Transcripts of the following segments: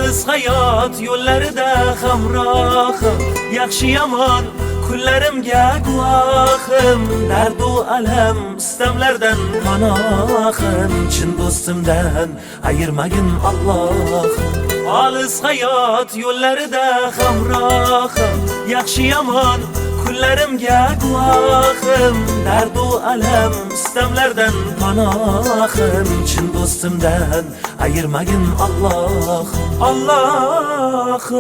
Olis hayot yo'llarida hamrohim, yaxshi yomon kunlarimga guvohim. Dardu alam istamlardan panohim, chin do'stimdan ayirmagin Alloh. Olis hayot yo'llarida hamrohim, yaxshi yomon kunlarimga guvohim. Dardu alam istamlardan panohim, chin do'stimdan ayirmagin Alloh. Allohim,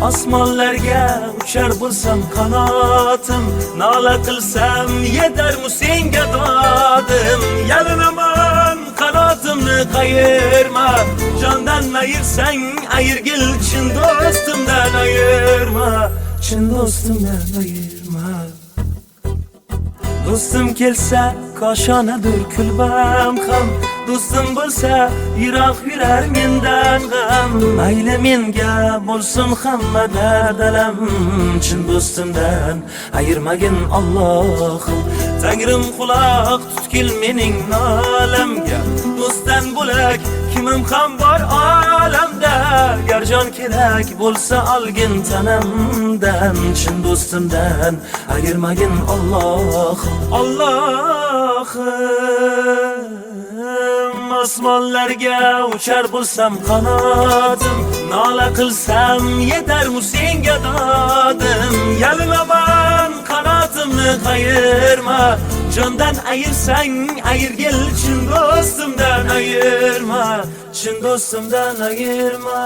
osmonlarga uchar bo'lsam qanotim, nola qilsam yetarmi senga dodim. Yalinaman qanotimni qayirma, jondan ayirsang ayirgil, chin do'stimdan ayirma, chin do'stimdan ayirma. Do'stim kelsa koshonadir kulbam ham, do'stim bo'lsa yiroq yurar mendan g'am. Mayli menga bo'lsin hamma dardalam, chin do'stimdan ayirmagin Allohim. Tangrim quloq tutgil mening nolamga, do'stdan bo'lak kimim ham bor olamda. Gar jon kerak bo'lsa olgin tanamdan, chin do'stimdan ayirmagin Allohim. Allohim, osmonlarga uchar bo'lsam qanotim, nola qilsam yetarmi senga dodim. Yalinaman qanotimni qayirma, jondan ayirsang ayirgil, chin do'stimdan ayirma, chin do'stimdan ayirma.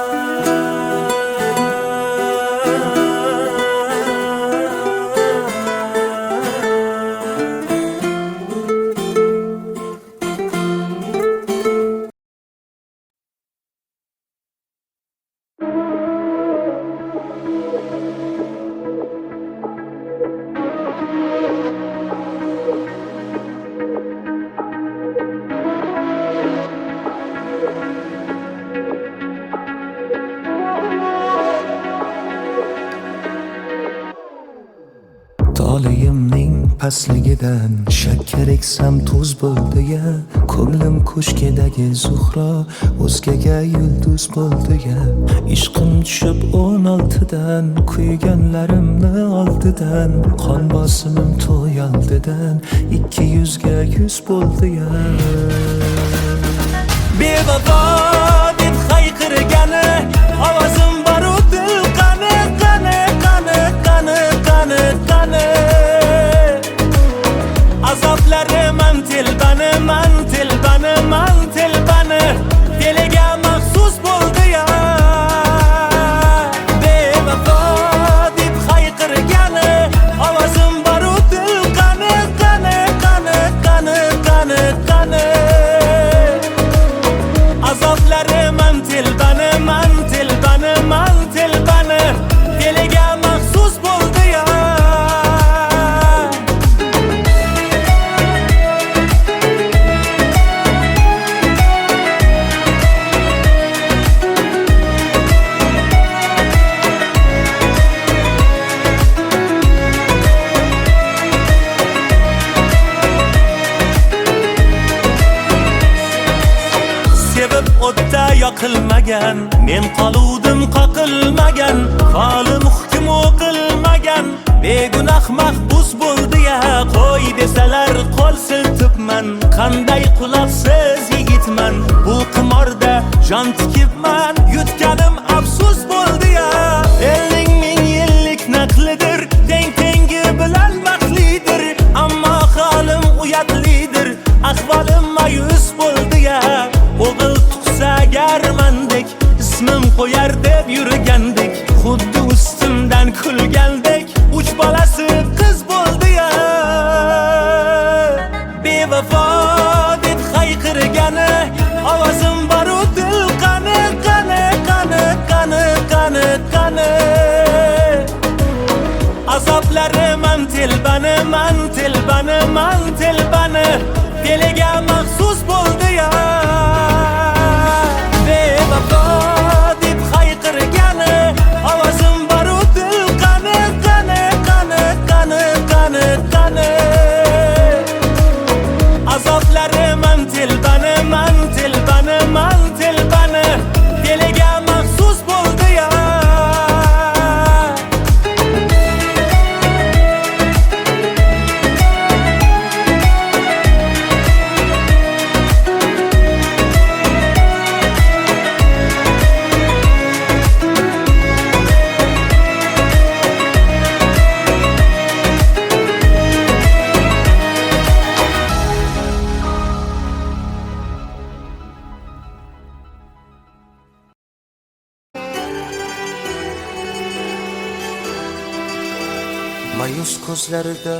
Tolayimning pastligidan shakkar eksam tuz bo'ldi-ya. Ko'nglim ko'shkidagi Zuhro o'zgaga yulduz bo'ldi-ya. Ishqim tushib 16dan, kuyganlarimni oldidan, qon bosimim to'y oldidan 200 ga 100 bo'ldi-ya. Bevafo deb hayqirgani ovozim baru dil qani, qani, qani, qani, qani, qani. Azoblari man telbani, man telbani, man telbani, diliga maxsus bo'ldi-ya. Bevafo deb hayqirgani ovozim baru dil qani, qani, qani, qani, qani, qani. Azoblari man telbani, man telbani, man telbani, diliga maxsus bo'ldi-ya. Sevib o'tda yoqilmagan, men qoluvdim qoqilmagan, qolim hukm o'qilmagan, begunoh mahbus bo'ldi-ya. Qo'y desalar qo'l siltibman, qanday quloqsiz yigitman. Bu qimorda jon tikibman, yutganim afsus bo'ldi-ya. Elning ming yillik naqlidir, teng tengi bilan baxtlidir, ammo holim uyatlidir, ahvolim mayus bo'ldi-ya. O'g'il tug'sa agarmandek, ismim qo'yar deb yurgandik, xuddi ustimdan kulgandek, 3 bolasi qiz bo'ldi-ya. Bevafo deb hayqirgani ovozim baru dil qani, qani, qani, qani, qani, qani. Azoblari man telbani, man telbani, man telbani, diliga maxsus bo'ldi-ya. Bevafo deb hayqirgani ovozim baru dil qani, qani, qani, qani, qani, qani. Azoblari man telbani, man telbani, ko'zlarida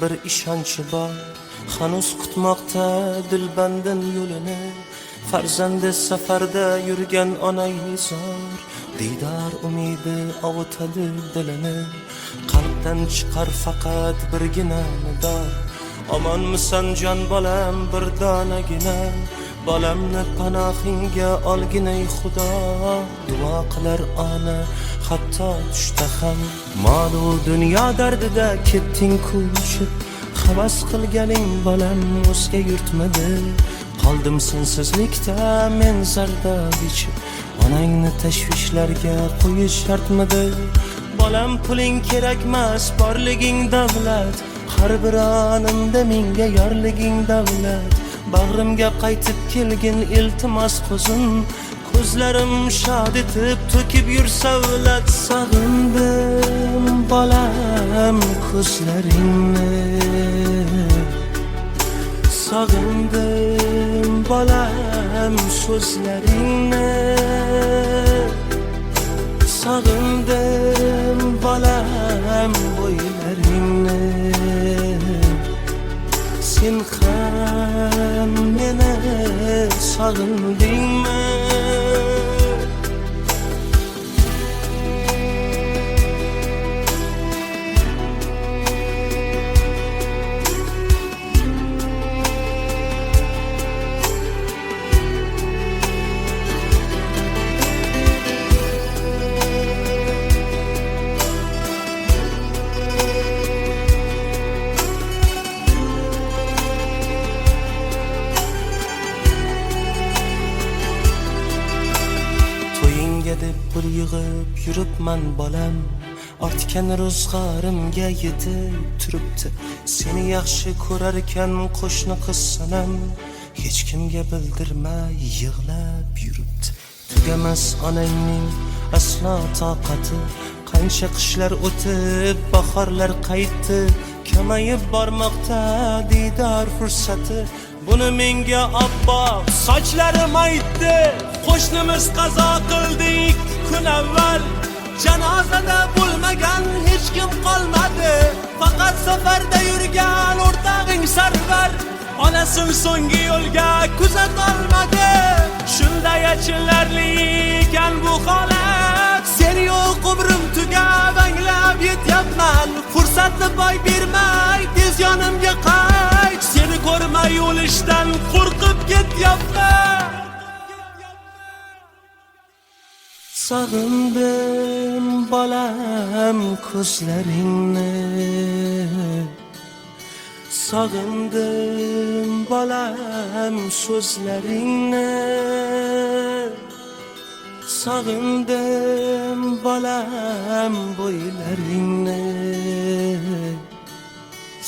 bir ishonchi bor, hanuz kutmoqda dilbandin yo'lini. Farzandi safarda yurgan onay zor, diydor umidi ovutadi dilini. Qalbdan chiqar faqat birgina nido, omonmisan jon bolam bir donagina. Bolamni panohingga olginay Xudo, duo qilar ona hatto tushda ham. Mol-u dunyo dardida ketding ko'chib, havas qilganing bolam o'zga yurtmadi. Qoldim sensizlikda men zardob ichib, onangni tashvishlarga qo'yish shartmidi? Bolam puling kerakmas, borliging davlat, har bir onimda menga yorliging davlat. Bag'rimga qaytib kelgin iltimos ko'zim, ko'zlarim shod etib to'kib yur savlat. Sog'indim bolam ko'zlaringni, sog'indim bolam so'zlaringni, sog'indim bolam bo'ylaringni. Sen ham meni sog'indingmi? Deb pul yig'ib yuribman bolam, ortgan ro'zg'orimga yetib turibdi. Seni yaxshi ko'rar ekan qo'shni qiz sanam, hech kimga bildirmay yig'lab yuribdi. Tugamas onangning aslo toqati, qancha qishlar o'tib bahorlar qaytdi. Kamayib bormoqda diydor fursati, buni menga obboq sochlarim aytdi. Qo'shnimiz qazo qildi 2 kun avval, janozada bo'lmagan hech kim qolmadi. Faqat safarda yurgan o'rtog'ing Sarvar, onasin so'nggi yo'lga kuzatolmadi. Shunday achinarli ekan bu holat, sen yo'q umrim tugab anglab yetyapman. Fursatni boy bermay tez yonimga qayt, seni ko'rmay o'lishdan qo'rqib ketyapman. Sog'indim bolam ko'zlaringni, sog'indim bolam so'zlaringni, sog'indim bolam bo'ylaringni.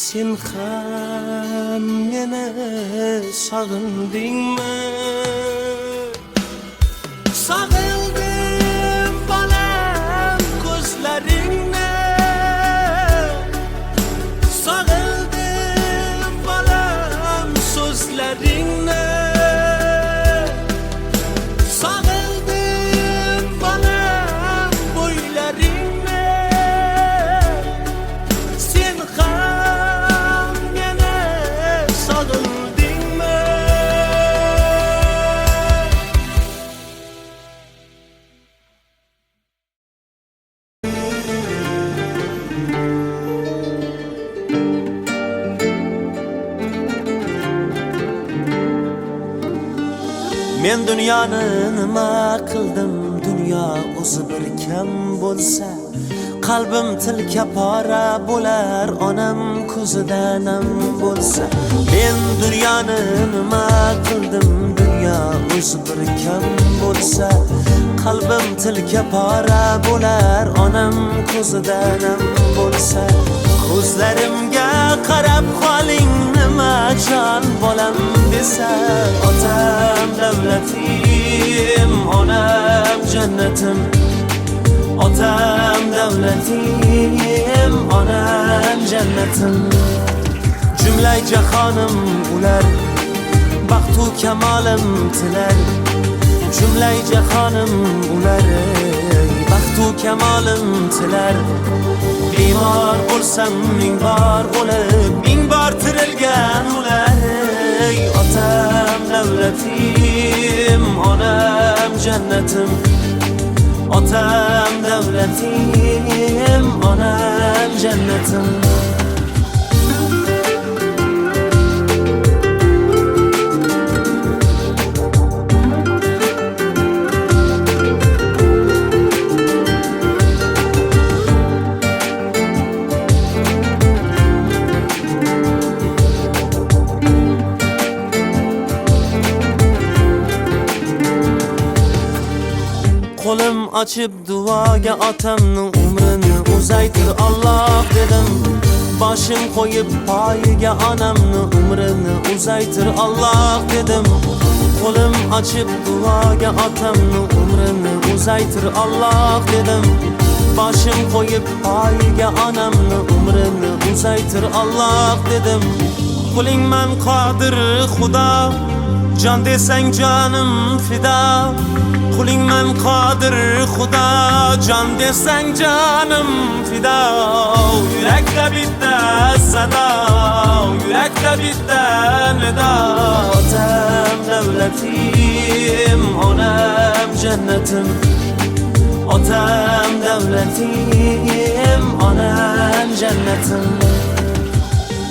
Sen ham meni sog'indingmi? Sog'indim bolam ko'zlaringni, sog'indim bolam so'zlaringni, sog'indim bolam bo'ylaringni. Sen ham meni sog'indingmi? Men dunyoni nima qildim, dunyo o'zi bir kam bo'lsa, qalbim tilka pora bo'lar, onam ko'zida nam bo'lsa. Men dunyoni nima qildim, dunyo o'zi bir kam bo'lsa, qalbim tilka pora bo'lar, onam ko'zida nam bo'lsa. Ko'zlarimga qarab qoling nima jon bolam desa, otam davlatim, onam jannatim. Otam davlatim, onam jannatim. Jumla jahonim ular, baxtu kamolim tilar. Jumla jahonim ular, baxtu kamolim tilar. bor bo'lsam ming bor bo'lib ming bor tirilgan ular ey otam davlatim onam jannatim otam davlatim onam jannatim Qo'lim ochib duoga otamni umrini uzaytir Alloh dedim boshim qo'yib poyiga onamni umrini uzaytir Alloh dedim qo'lim ochib duoga otamni umrini uzaytir Alloh dedim boshim qo'yib poyiga onamni umrini uzaytir Alloh dedim Qulingman qodir Xudo jon desang jonim fido Qulingman qodir Xudo jon desang jonim fido yurakda bitta sado yurakda bitta nido otam davlatim onam jannatim otam davlatim onam jannatim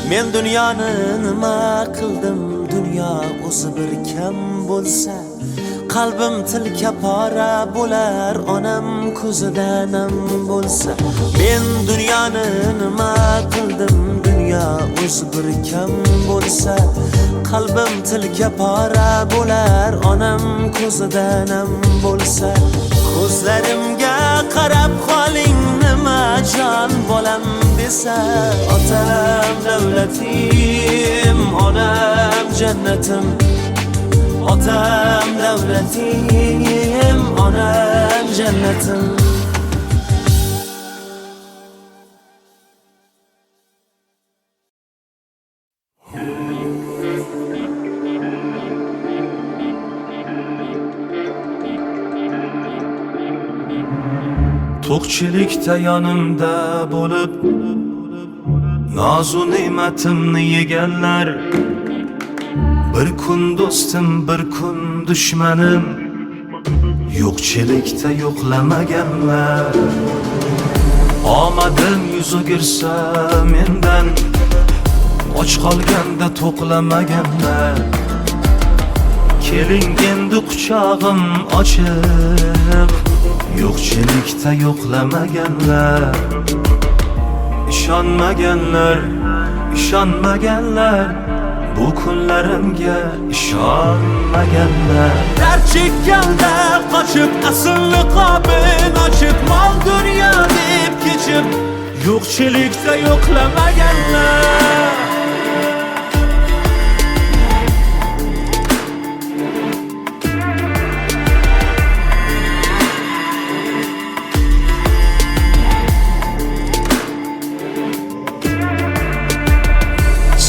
Men dunyoni nima qildim dunyo o'zi bir kam bo'lsa Qalbim tilka pora bo'lar onam ko'zida nam bo'lsa Men dunyoni nima qildim dunyo o'zi bir kam bo'lsa Qalbim tilka pora bo'lar onam ko'zida nam bo'lsa Ko'zlarimga qarab qoling nima jon bolam desa Otam davlatim onam jannatim Otam davlatim onam jannatim To'qchilikda yonimda bo'lib nozu ne'matimni yeganlar Bir kun do'stim bir kun dushmanim Yo'qchilikda yo'qlamaganlar Omadim yuz o'girsa mendan Och qolganda to'qlamaganlar Keling endi quchog'im ochiq Yo'qchilikda yo'qlamaganlar ishonmaganlar ishonmaganlar Bu kunlarimga ishonmaganlar Dard chekkanda qochib asl niqobin ochib Mol dunyo deb kechib Yo'qchilikda yo'qlamaganlar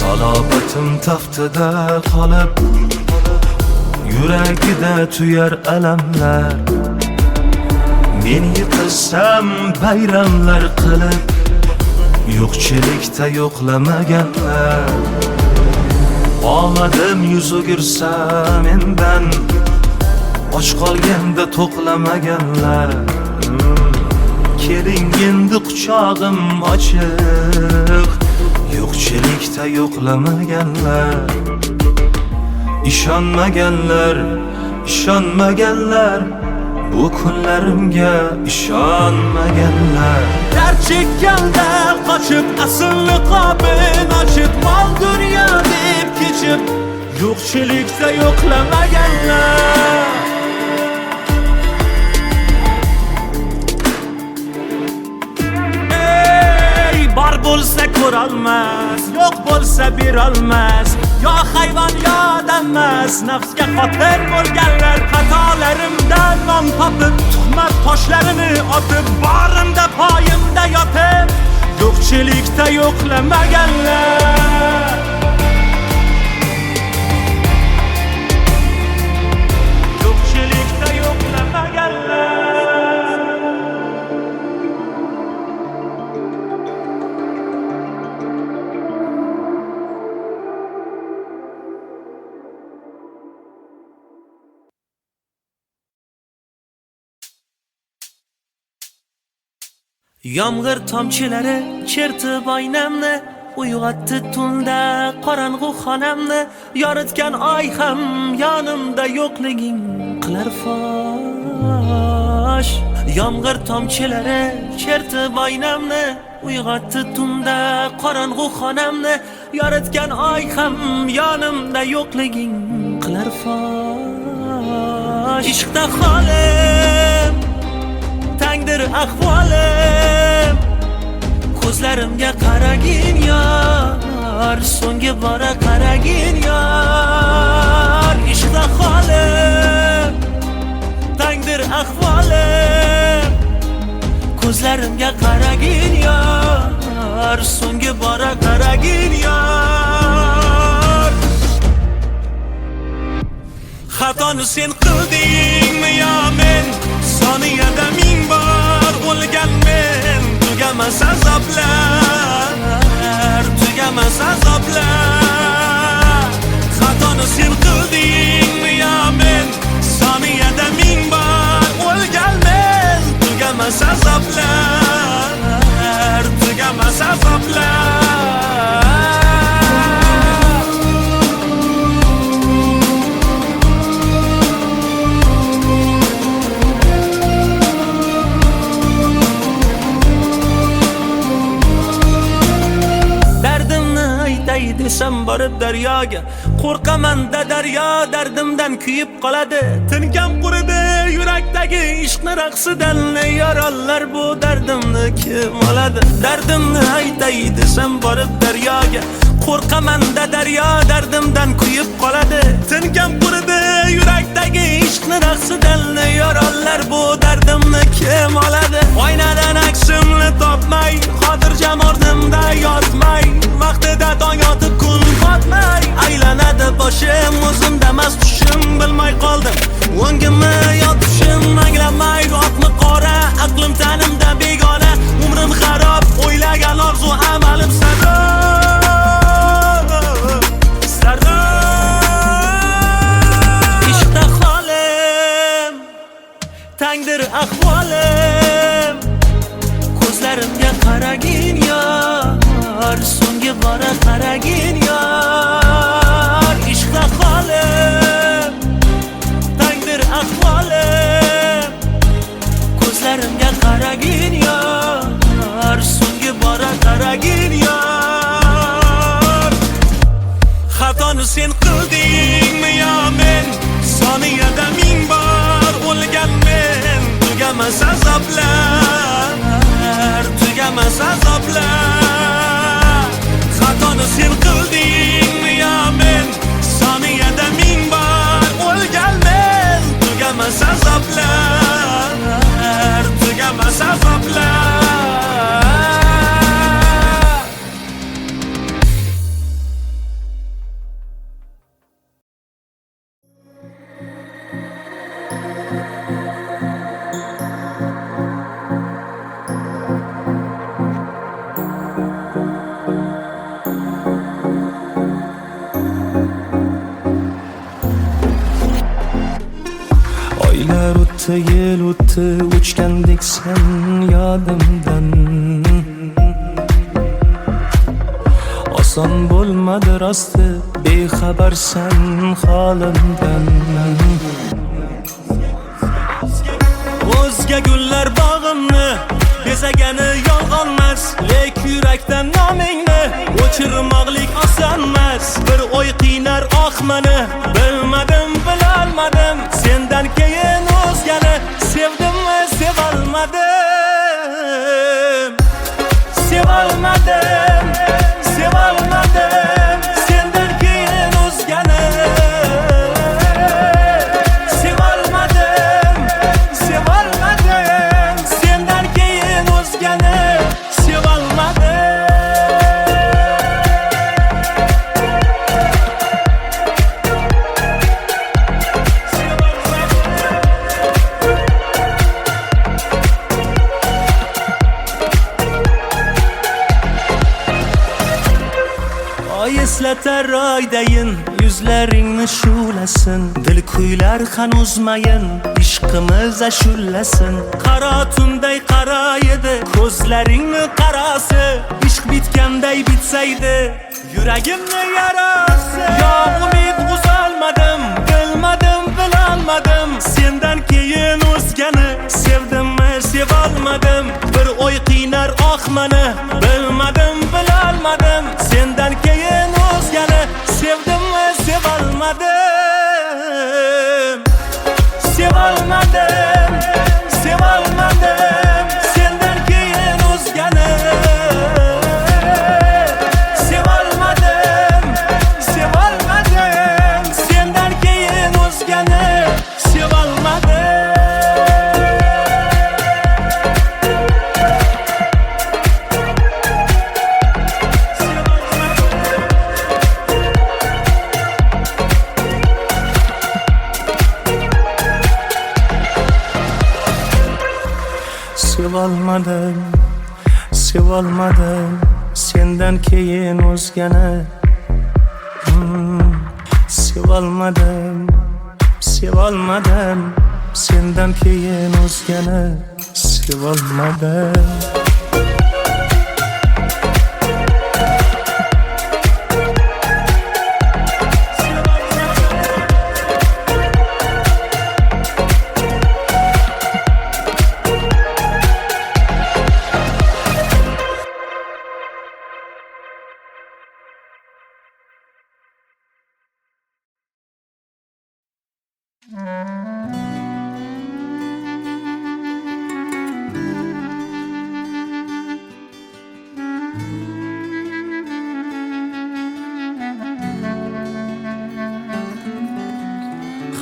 Salobatim taftida qolib Yuragida tuyar alamlar Men yiqilsam bayramlar qilib Yo'qchilikda yo'qlamaganlar Omadim yuz o'girsa mendan Och qolganda to'qlamaganlar Keling endi quchog'im ochiq Yo'qchilikda yo'qlamaganlar ishonmaganlar ishonmaganlar Bu kunlarimga ishonmaganlar Dard chekkanda qochib asl niqobin ochib Mol dunyo deb kechib Yo'qchilikda yo'qlamaganlar Bor bo'lsa ko'rolmas, yo'q bo'lsa berolmas Yo hayvon yo odammas, nafsga qotil bo'lganlar Xatolarimdan non topib, tuhmat toshlarini otib Borimda poyimda yotib, yo'qchilikda yo'qlamaganlar Yo'qchilikda yo'qlamaganlar Yomg'ir tomchilari chertib oynamni, uyg'otdi tunda qorong'u xonamni. Yoritgan oy ham yonimda yo'qliging qilar fosh. Yomg'ir tomchilari chertib oynamni, uyg'otdi tunda qorong'u xonamni. Yoritgan oy ham yonimda yo'qliging qilar fosh. Ishqda holim tangdir ahvolim, ko'zlarimga qaragin yor, so'nggi bora qaragin yor. Ishqda holim tangdir ahvolim, ko'zlarimga qaragin yor, so'nggi bora qaragin yor. Xatoni sen qildingmi yo men, soniyada ming bor o'lgan men. Tugamas azoblar, tugamas azoblar. Xatoni sen qildingmi yo men, soniyada ming bor o'lgan men. Tugamas azoblar, tugamas azoblar. Desam borib daryoga, qo'rqaman-da daryo dardimdan kuyib qoladi. Tinkam quridi yurakdagi ishqni raqsidan, yorollar bu dardimni kim oladi? Dardimni aytay desam borib daryoga, qo'rqaman-da daryo dardimdan kuyib qoladi. Tinkam quridi yurakdagi ishqni raqsidan, yorollar bu dardimni kim oladi? Oynadan aksimni topmay, xotirjam o'rnimda yotmay, vaqtida tong yotib kun botmay, aylanadi boshim, o'zimdamas tushim, bilmay qoldim o'ngimni yo tushim. Anglamay rostmi qora, aqlim tanimda begona, umrim xarob, o'ylagan orzu amalim sarob, sarob. Ishqda holim tangdir ahvolim, ko'zlarimga qaragin yor, so'nggi bora qaragin yor. Ishqda holim tangdir ahvolim, ko'zlarimga qaragin yor, so'nggi bora qaragin yor. Xatoni sen qildingmi yo men, soniyada ming bor o'lgan men. Tugamas azoblar, tugamas azoblar. Xatoni sen qildingmi yo men, soniyada ming bor o'lgan men. Tugamas azoblar, tugamas azoblar. Oylar o'tdi, yil o'tdi, o'chgandek sen yodimdan. Oson bo'lmadi rosti, bexabarsan holimdan. O'zga gullar bog'imni bezagani yolg'onmas, lek yurakdan nomingni o'chirmoqlik osonmas. Bir o'y qiynar oqmani, bilmadim bilolmadim, sendan keyin o'zgani sevdimmi sevolmadim, sevolmadim, sevolmadim, sendan keyin o'zgani sevolmadim, sevolmadim, sendan keyin o'zgani sevolmadim. Eslatar oydayin yuzlaringni shu'lasin, dil kuylar hanuz mayin, ishq ishqimiz ashullasin. Qaro tunday qaro edi ko'zlaringni qarasi, ishq bitganday bitsaydi yuragimni yarasi. Yo umid uzolmadim, bilmadim bilolmadim, sendan keyin o'zgani sevdimmi sevolmadim. Bir o'y qiynar oqmani, bilmadim bilolmadim, sendan keyin o'zgani sevdimmi sevolmadim. Sevolmadim, sevolmadim, sendan keyin o'zgani. Sevolmadim, sevolmadim, sendan keyin o'zgani sevolmadim. Sevolmadim, sevolmadim, sendan keyin o'zgani. Sevolmadim, sevolmadim, sendan keyin o'zgani. Sevolmadim.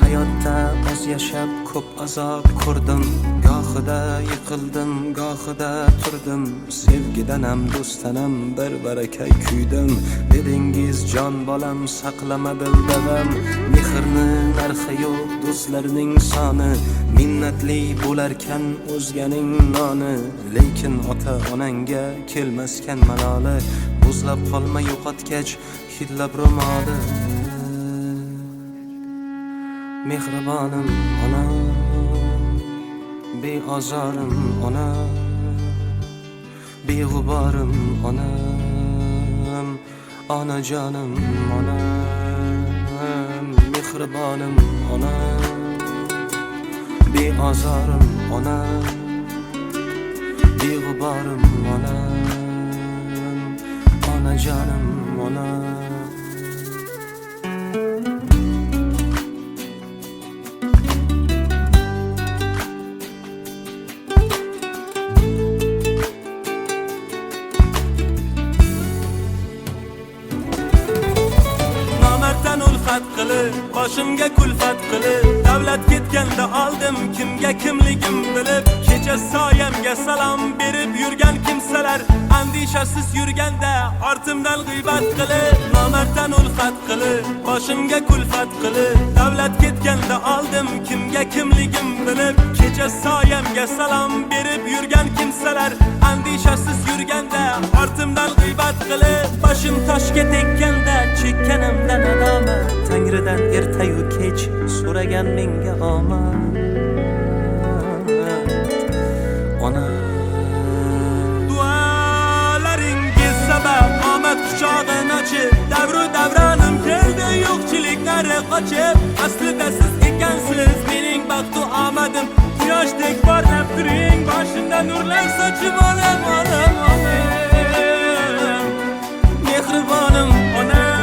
Hayotda oz yashab ko'p azob ko'rdim, gohida yiqildim, gohida turdim. Sevgidanam do'stanam bir barakay kuydim. Dedingiz jon bolam saqlama dildavam, mehrni narxi yo'q do'stlarning soni. Minnatli bo'larkan o'zganing noni, lekin ota onangga kelmaskan maloli. Buzlab qolma yo'qotgach hidlab ro'moli. Mehribonim onam, beozorim onam, beg'uborim onam, onajonim onam. Mehribonim onam, beozorim onam, beg'uborim onam, onajonim onam. Boshimga kulfat qilib, davlat ketganda oldim kimga kimligim bilib. Kecha soyamga salom berib yurgan kimsalar, andishasiz yurganda ortimdan g'iybat qilib. Nomarddan ulfat qilib, boshimga kulfat qilib, davlat ketganda oldim kimga kimligim bilib. Kecha soyamga salom berib yurgan kimsalar, andishasiz yurganda ortimdan g'iybat qilib. Boshim toshga tekkanda chekkanimdan nadomat, Tangridan ertayu kech so'ragan menga omad. Ona dualaringiz sabab omad quchog'ini ochib, davru davronim keldi yo'qchiliklari qochib. Aslida siz ekansiz mening baxtu omadim, quyoshdek porlab turing, boshimda nurlar sochib olam olam olam. Mehribonim onam,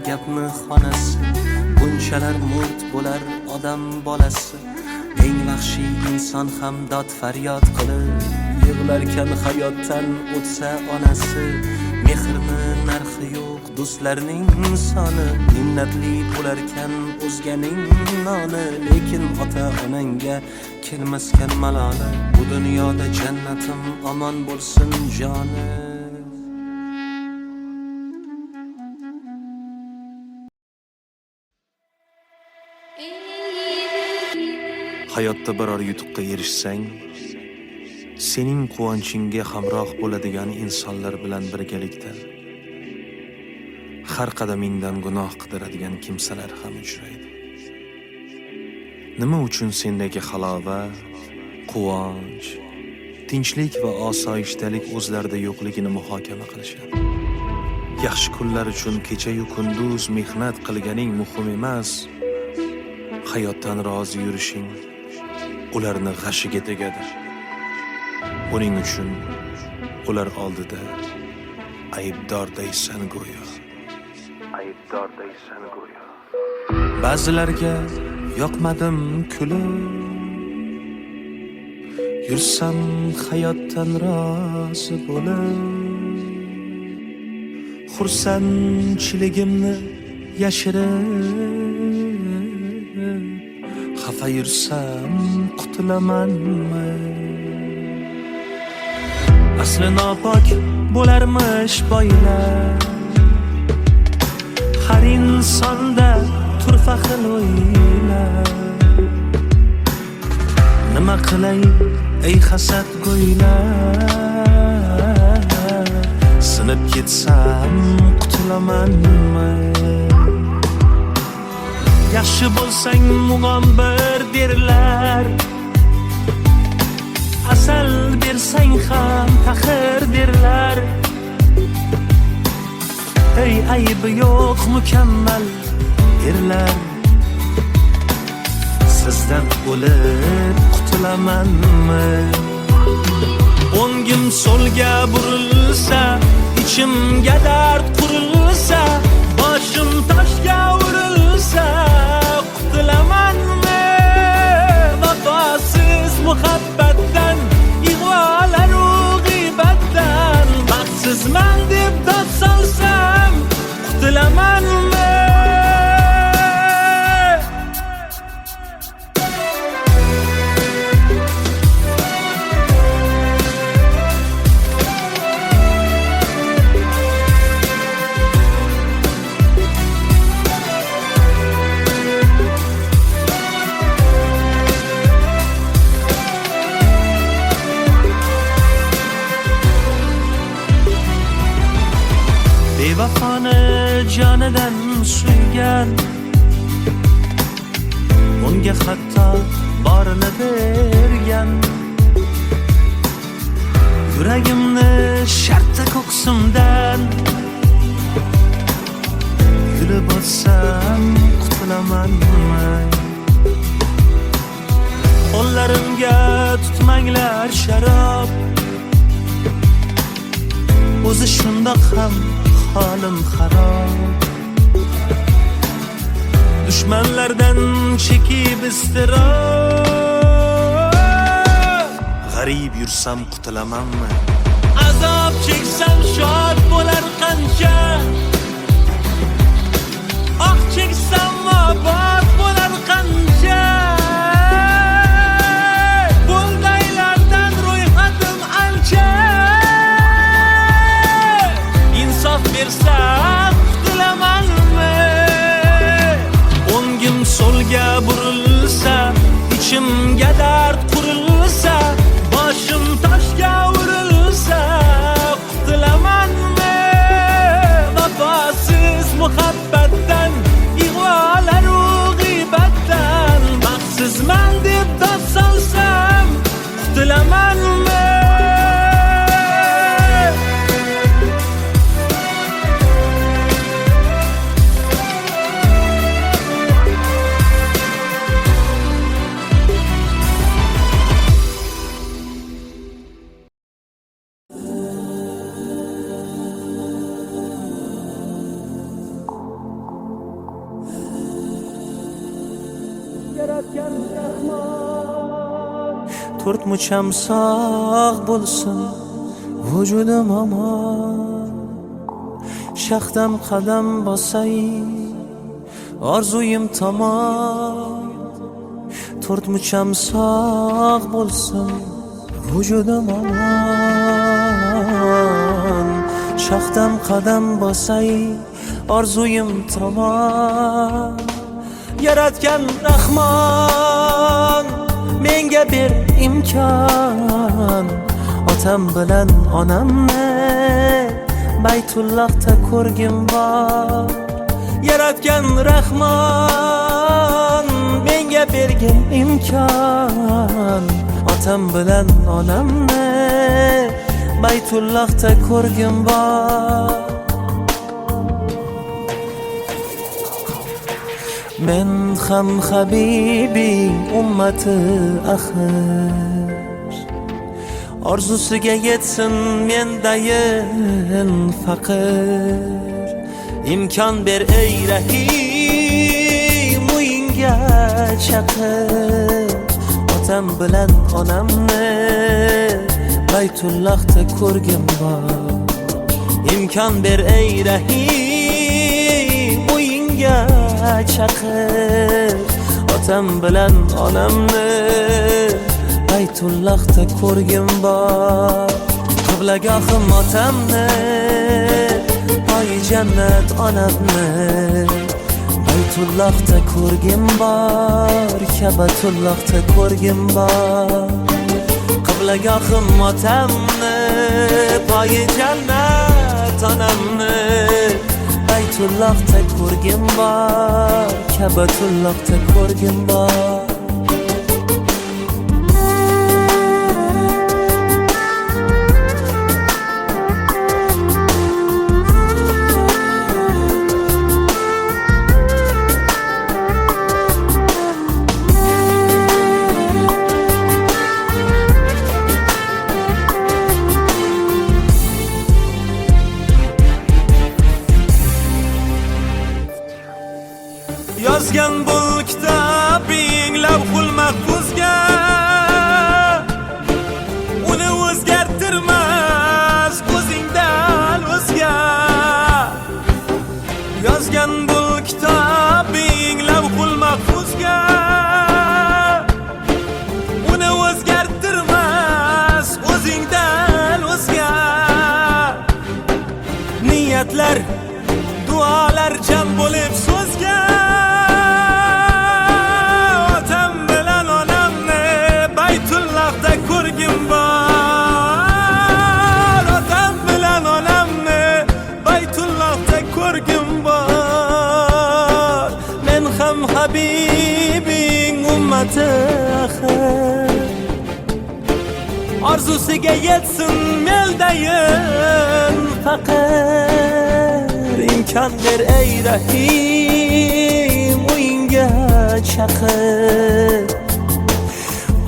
gapni xonasi, bunchalar murt bo'lar odam bolasi. Eng vahshiy inson ham dod faryod qilib yig'larkan hayotdan o'tsa onasi. Mehrni narxi yo'q do'stlarning soni, minnatli bo'larkan o'zganing noni. Lekin ota onangga kelmaskan maloli, bu dunyoda jannatim omon bo'lsin joni. Hayotda biror yutuqqa erishsang, sening quvonchingga hamroh bo'ladigan insonlar bilan birgalikda har qadamingdan gunoh qidiradigan kimsalar ham uchraydi. Nima uchun sendagi halovat, quvonch, tinchlik va osoyishtalik o'zlarida yo'qligini muhokama qilishadi. Yaxshi kunlar uchun kecha-yu kunduz mehnat qilganing muhim emas, hayotdan rozi yurishing ularni g'ashiga tegadi. Buning uchun ular oldida aybdordaysan go'yo. Ba'zilarga yoqmadim kulib, yursam hayotdan rozi bo'lib, xursandchiligimni yashirib, xafa yursam qutulamanmi? Asli nopok bo'larmish boylar, har insonda turfa xil o'ylar. Nima qilay ey hasad go'ylar, sinib ketsam qutulamanmi? Yaxshi bo'lsang mug'ombir derlar, asal bersang ham taxir derlar. Ey aybi yo'q mukammal erlar, sizdan o'lib qutulamanmi? O'ngim so'lga burilsa, ichimga dard qurilsa, boshim toshga urilsa, qutulamanmi? Vafosiz muhabbatdan, ig'volar-u g'iybatdan, baxtsizman deb dod solsam, qutulamanmi? Bevafoni jonidan suygan, unga hatto borini bergan. Yuragimni shartta ko'ksimdan yulib o'tsam qutulamanmi? Qo'llarimga tutmanglar sharob, o'zi shundoq ham holim xarob. Dushmanlardan chekib iztirob, g'arib yursam qutulamanmi? Azob cheksam shod bo'lar qancha, oh cheksam obod bo'lar qancha. Bo'ldaylardan ro'yxatim ancha, insof bersa qutulamanmi? O'ngim so'lga burilsa, ichimga dard qurilsa, boshim toshga urilsa, qutulamanmi? Vafosiz muhabbatdan, ig'volar-u g'iybatdan, baxtsizman deb dod solsam, qutulamanmi? to'rtmucham sog' bo'lsin vujudim omon, shaxdam qadam bosay orzuyim tomon. To'rtmucham sog' bo'lsin vujudim omon, shaxdam qadam bosay orzuyim tomon. Yaratgan Rahmon menga ber imkon, otam bilan onamni Baytullohda ko'rgim bor. Yaratgan Rahmon menga bergin imkon, otam bilan onamni Baytullohda ko'rgim bor. Men ham habibi ummati axir, orzusiga yetsin mendayin faqir. İmkan ber ey Rahim, uyinga chaqir, otam bilan onamni Baytullohda ko'rgim bor. İmkan ber ey Rahim, uyinga chaqir, otam bilan onamni Baytullohda ko'rgim bor. Qiblagohim otamni, poyi jannat onamni Baytullohda ko'rgim bor, Kabatullohda ko'rgim bor. Qiblagohim otamni, poyi jannat onamni Baytullohda ko'rgim bor, Kabatullohda ko'rgim bor. Yozgan bu kitobing lavhul mahfuzga, uni o'zgartirmas ko'zingdan o'zga. Yozgan bu kitobing lavhul mahfuzga, uni o'zgartirmas o'zingdan o'zga. Niyatlar, duolar jam bo'lib so'zga, ko'rgim bor, otam bilan onamni Baytullohda ko'rgim bor. Men ham habibing ummati axir, orzusiga yetsin meldayin faqir. İmkon ber ey Rahim, uyinga chaqir,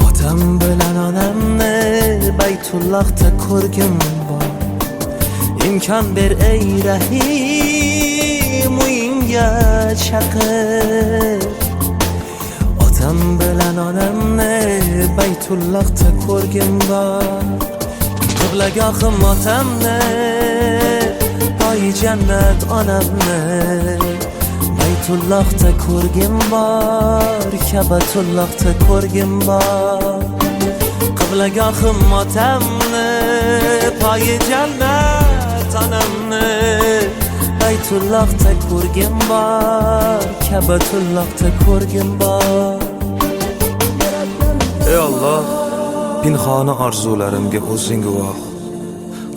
otam bilan onamni Baytullohda ko'rgim bor. İmkon ber ey Rahim, uyinga chaqir, otam bilan onamni Baytullohda ko'rgim bor. Qiblagohim otamni, poyi jannat onamni Baytullohda ko'rgim bor, Kabatullohda ko'rgim bor. Qiblagohim otamni, poyi jannat onamni Baytullohda ko'rgim bor, Kabatullohda ko'rgim bor. Ey Alloh, pinhona orzularimga o'zing guvoh.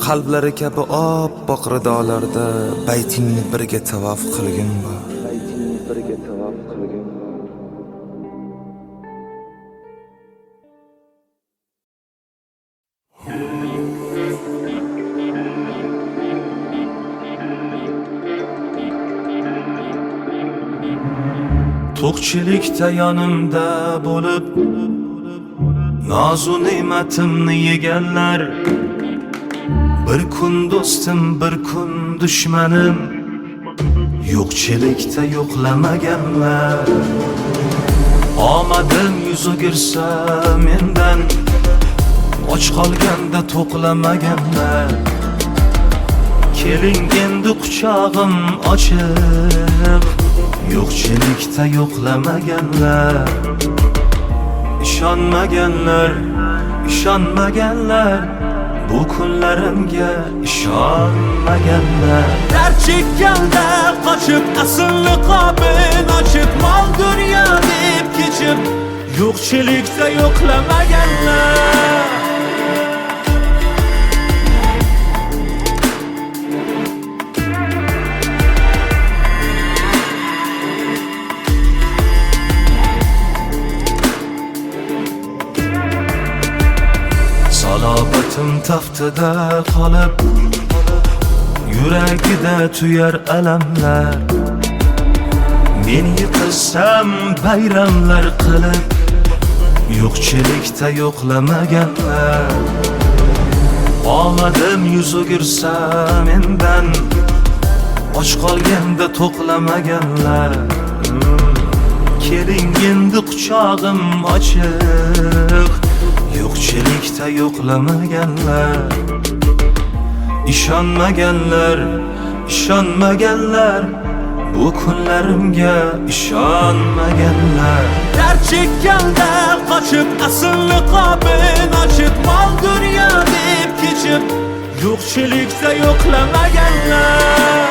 Qalblari kabi oppoq ridolarda baytingni birga tavof qilgin bor. To'qchilikda yonimda bo'lib, nozu ne'matimni yeganlar, bir kun do'stim, bir kun dushmanim, yo'qchilikda yo'qlamaganlar. Omadim yuz o'girsa mendan, och qolganda to'qlamaganlar. Keling endi quchog'im ochiq, yo'qchilikda yo'qlamaganlar. Ishonmaganlar, ishonmaganlar, bu kunlarimga ishonmaganlar. Dard chekkanda qochib asl niqobin ochib, mol dunyo deb kechib, yo'qchilikda yo'qlamaganlar. Salobatim taftida qolib, yuragida tuyar alamlar. Men yiqilsam bayramlar qilib, yo'qchilikda yo'qlamaganlar. Omadim yuz o'girsa mendan, och qolganda to'qlamaganlar. Keling endi quchog'im ochiq, yo'qchilikda yo'qlamaganlar. Ishonmaganlar, ishonmaganlar, bu kunlarimga ishonmaganlar. Dard chekkanda qochib asl niqobin ochib, mol dunyo deb kechib, yo'qchilikda yo'qlamaganlar.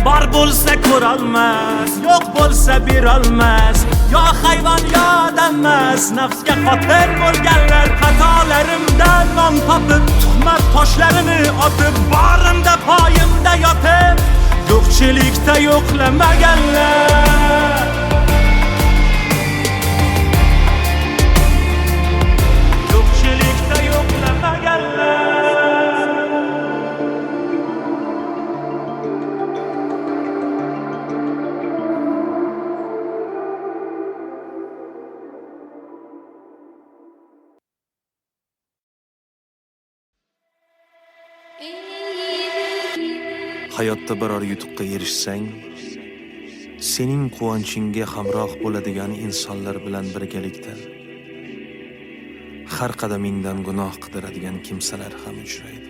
Bor bo'lsa ko'rolmas, yo'q bo'lsa berolmas. Yo hayvon yo odammas, nafsga qotil bo'lganlar. Xatolarimdan non topib, tuhmat toshlarini otib, borimda poyimda yotib, yo'qchilikda yo'qlamaganlar. Yo'qchilikda yo'qlamaganlar. Hayotda biror yutuqqa erishsang, sening quvonchingga hamroh bo'ladigan insonlar bilan birgalikda har qadamingdan gunoh qidiradigan kimsalar ham uchraydi.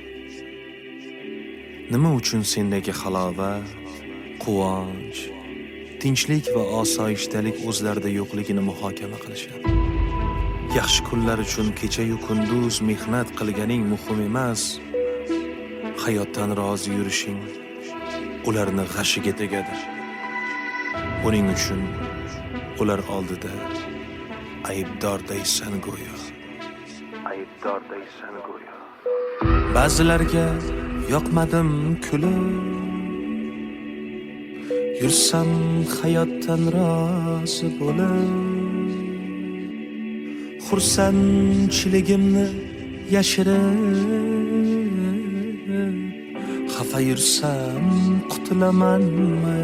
Nima uchun sendagi halovat, quvonch, tinchlik va osoyishtalik o'zlarida yo'qligini muhokama qilishadi. Yaxshi kunlar uchun kecha-yu kunduz mehnat qilganing muhim emas, hayotdan rozi yurishing ularni g'ashiga tegadi. Buning uchun ular oldida aybdordaysan go'yo. Aybdordaysan go'yo. Ba'zilarga yoqmadim kulib, yursam hayotdan rozi bo'lib, xursandchiligimni yashirib, xafa yursam qutulamanmi?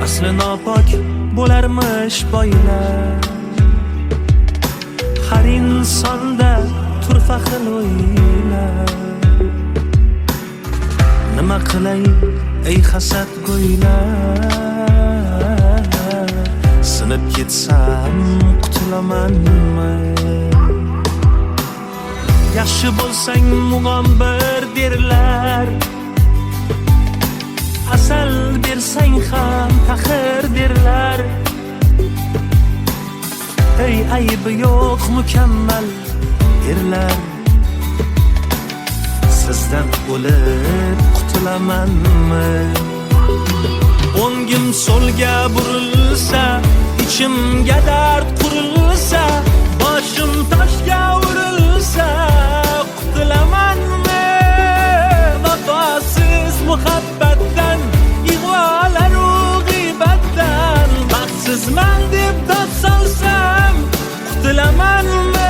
Asli nopok bo'larmish boylar, har insonda turfa xil o'ylar. Nima qilay ey hasad go'ylar, sinib ketsam qutulamanmi? Yaxshi bo'lsang mug'ombir derlar, asal bersang ham taxir derlar. Ey aybi yo'q mukammal erlar, sizdan o'lib qutulamanmi? O'ngim so'lga burilsa, ichimga dard qurilsa, boshim toshga urilsa, qutulamanmi? Vafosiz muhabbatdan, ig'volar-u g'iybatdan, baxtsizman deb dod solsam, qutulamanmi?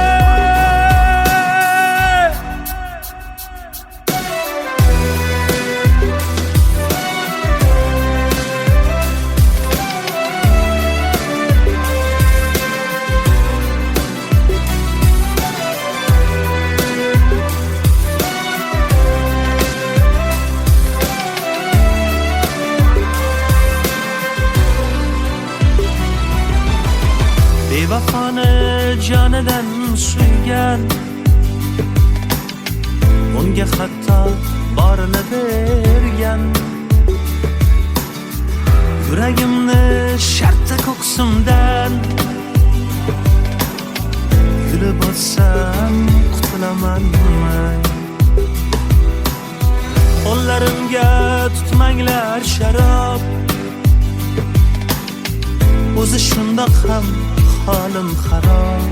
sen unga hatto borini bergan yuragimni shartta ko'ksimdan kulib olsam qutulamanmi qo'llarimga tutmanglar sharob o'zi shundoq ham holim xarob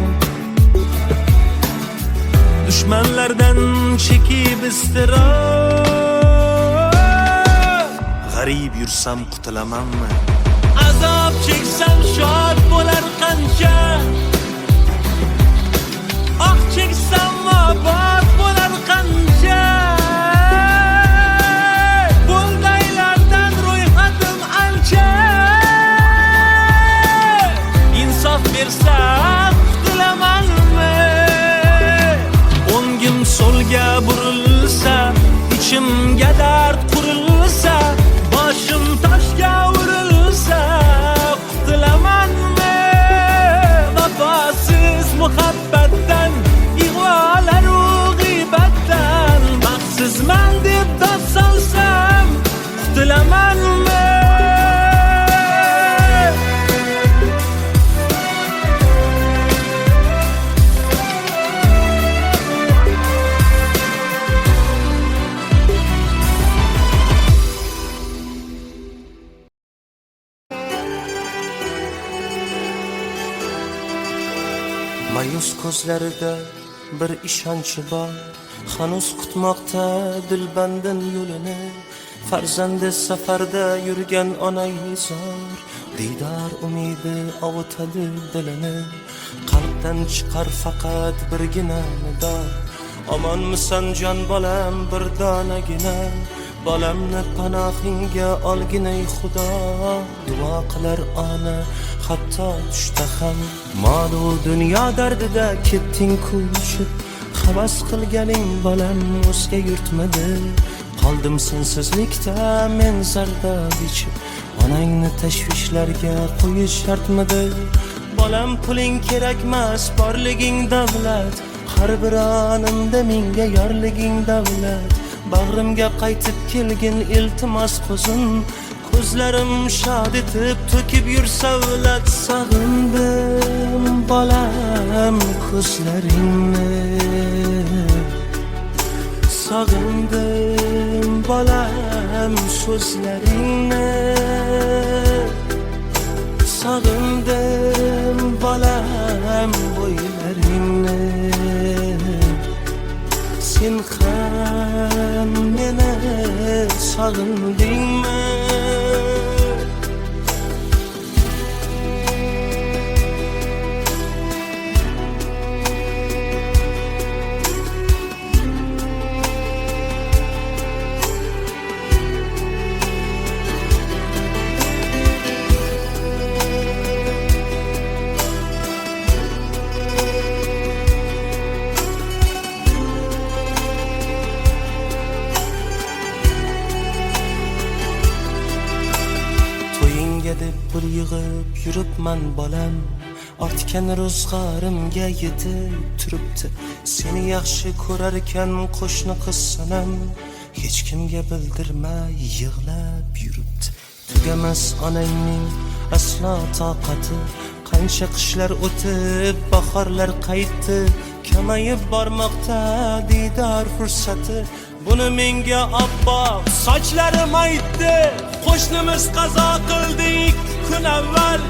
dushmanlardan chekib iztirob g'arib yursam qutulamanmi azob cheksam shod bo'lar qancha ah cheksam obod bo'lar qancha bo'ldaylardan ro'yxatim ancha insof bersa qutulamanmi o'ngim so'lga burilsa ichimga dard qurilsa boshim toshga urilsa qutulamanmi vafosiz muhabbatdan ig'volaru g'iybatdan baxtsizman deb dod solsam qutulamanmi Mayus ko'zlarida bir ishonchi bor hanuz kutmoqda dilbandin yo'lini farzandi safarda yurgan onay zor diydor umidi ovutadi dilini qalbdan chiqar faqat birgina nido omonmisan jon bolam bir donagina bolamni panohingga olginay xudo duo qilar ona hatto tushda ham molu dunyo dardida ketding ko'chib havas qilganing bolam o'zga yurtmidi qoldim sensizlikda men zardob ichib onangni tashvishlarga qo'yish shartmidi bolam puling kerakmas borliging davlat har bir onimda menga yorliging davlat bag'rimga qaytib kelgin iltimos qo'zim ko'zlarim shod etib to'kib yur savlat sog'indim bolam ko'zlaringni sog'indim bolam so'zlaringni sog'indim bolam bo'ylaringni sen ham meni sog'indingmi deb pul yig'ib yuribman bolam ortgan ro'zg'orimga yetib turibdi seni yaxshi ko'rarkan qo'shni qiz sanam hech kimga bildirmay yig'lab yuribdi tugamas onangning aslo toqati qancha qishlar o'tib bahorlar qaytdi kamayib bormoqda diydor fursati buni menga oppoq sochlarim aytdi qo'shnimiz qazo qildi 2 kun avval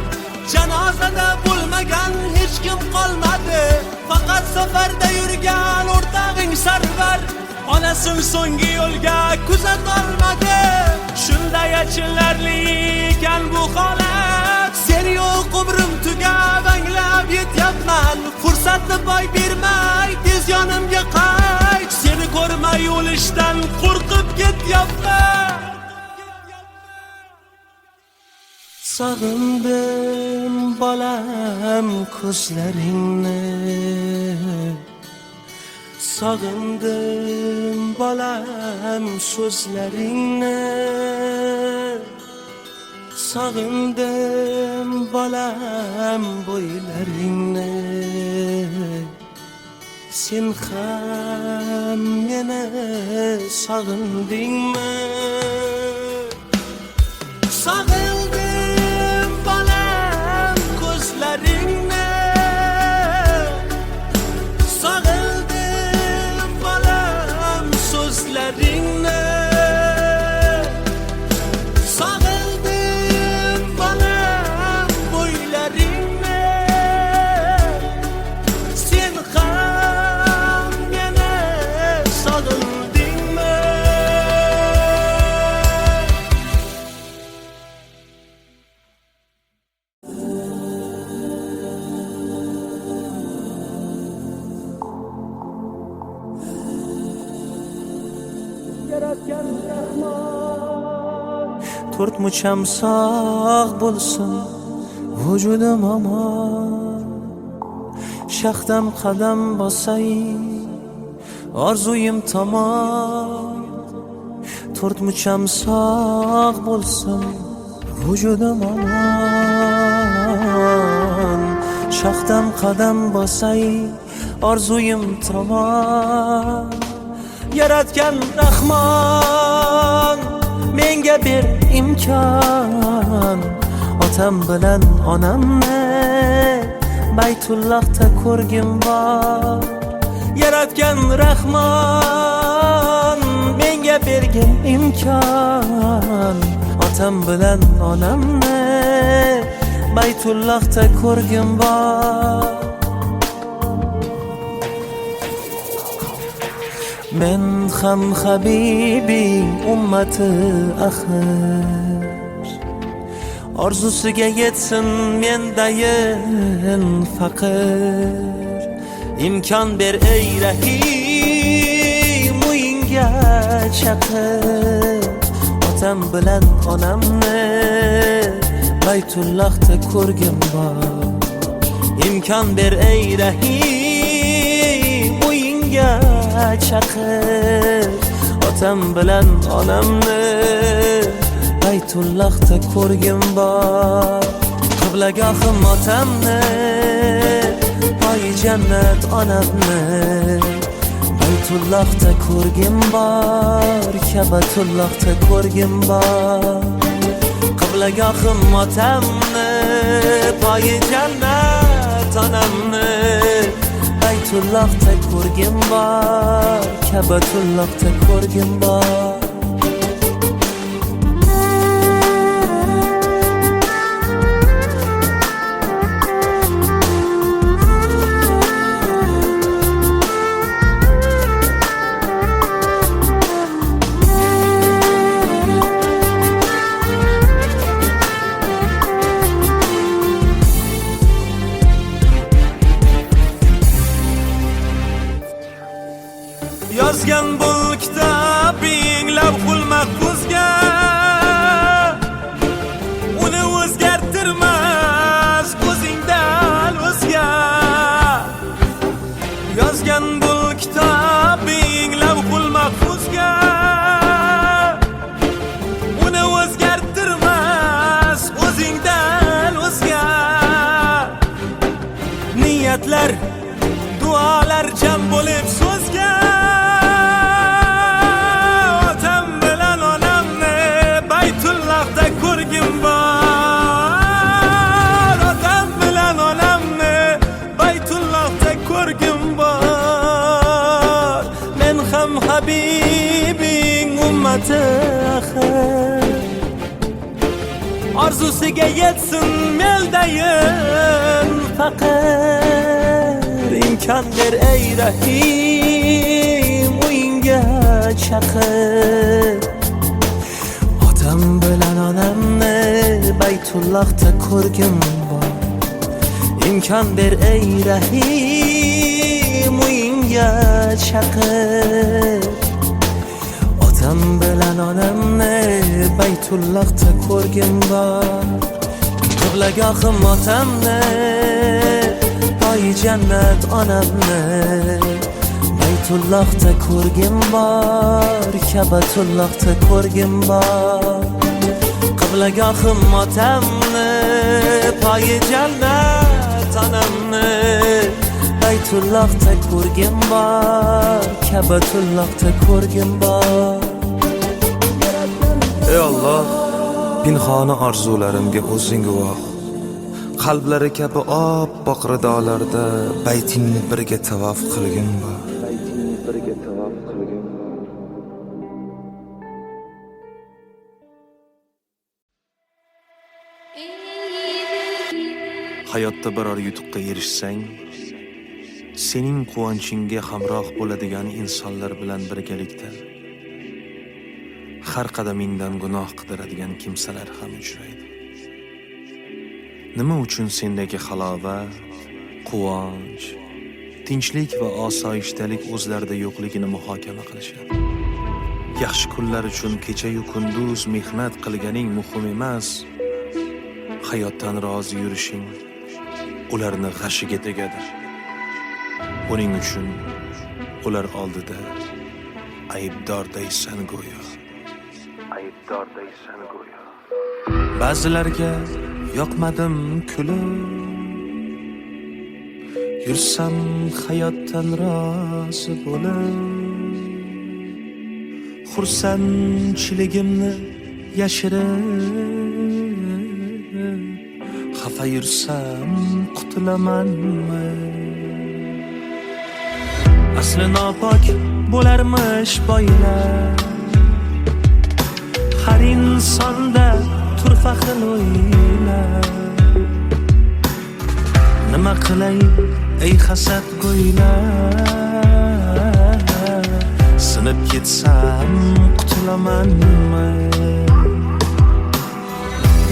janozada bo'lmagan hech kim qolmadi faqat safarda yurgan o'rtog'ing sarvar onasin so'nggi yo'lga kuzatolmadi shunday achinarli ekan bu holat sen yo'q umrim tugab anglab yetyapman fursatni boy bermay tez yonimga qayt seni ko'rmay o'lishdan qo'rqib ketyapman sog'indim bolam ko'zlaringni sog'indim bolam so'zlaringni sog'indim bolam bo'ylaringni Sen ham yana sog'indingmi? Sog'ildim balam ko'zlaringni, sog'ildim balam so'zlaringni, sog'ildim balam bo'ylaringni. Sen ham yana sog'ildingmi? To'rt mucham sog' bo'lsin vujudim omon, shaxdam qadam bosay orzuyim tomon. To'rt mucham sog' bo'lsin vujudim omon, shaxdam qadam bosay orzuyim tomon. Yaratgan Rahmon menga ber imkon, otam bilan onamni Baytullohda ko'rgim bor. Yaratgan Rahmon menga bergin imkon, otam bilan onamni Baytullohda ko'rgim bor. Men ham habibi ummati axir, orzusiga yetsin mendayin faqir. Imkon ber ey Rahim, uyingga chaqir, otam bilan onamni Baytullohda ko'rgim bor. Imkon ber ey Rahim, uyingga chaqir, otam bilan onamni Baytullohda ko'rgim bor. Qiblagohim otamni, poyi jannat onamni Baytullohda ko'rgim bor, Kabatullohda ko'rgim bor. Qiblagohim otamni, poyi jannat onamni Baytullohda ko'rgim bor, Kabatullohda ko'rgim bor. Yozgan bu kitobing lavhul mahfuzga, uni o'zgartirmas o'zingdan o'zga. Yozgan bu kitobing lavhul mahfuzga, uni o'zgartirmas o'zingdan o'zga. Niyatlar, duolar jam bo'lib so'zga, ko'rgim bor, otam bilan onamni Baytullohda ko'rgim bor. Men ham habibing ummati axir, orzusiga yetsin meldayin faqir. Imkon ber ey Rahim, uyingga chaqir, otam bilan onamni Baytullohda ko'rgim bor. Imkon ber ey Rahim, uyingga chaqir, otam bilan onamni Baytullohda ko'rgim bor. Qiblagohim otamni, poyi jannat onamni Baytullohda ko'rgim bor, Kabatullohda ko'rgim bor. Qiblagohim otamni, poyi jannat onamni Baytullohda ko'rgim bor, Ka'batullohda ko'rgim bor. Ey Alloh, pinhona orzularimga o'zing guvoh. Qalblari kabi oppoq ridolarda baytingni birga tavof qilgin bor. Hayotda biror yutuqqa erishsang, sening quvonchingga hamroh bo'ladigan insonlar bilan birgalikda har qadamingdan gunoh qidiradigan kimsalar ham uchraydi. Nima uchun sendagi halovat, quvonch, tinchlik va osoyishtalik o'zlarida yo'qligini muhokama qilishadi. Yaxshi kunlar uchun kecha-yu kunduz mehnat qilganing muhim emas, hayotdan rozi yurishing ularni g'ashiga tegadi. Buning uchun ular oldida aybdordaysan go'yo. Ba'zilarga yoqmadim kulib, yursam hayotdan rozi bo'lib, xursandchiligimni yashirib, xafa yursam qutulamanmi? Asli nopok bo'larmish boylar, har insonda turfa xil o'ylar. Nima qilay ey hasad go'ylar, sinib ketsam qutulamanmi?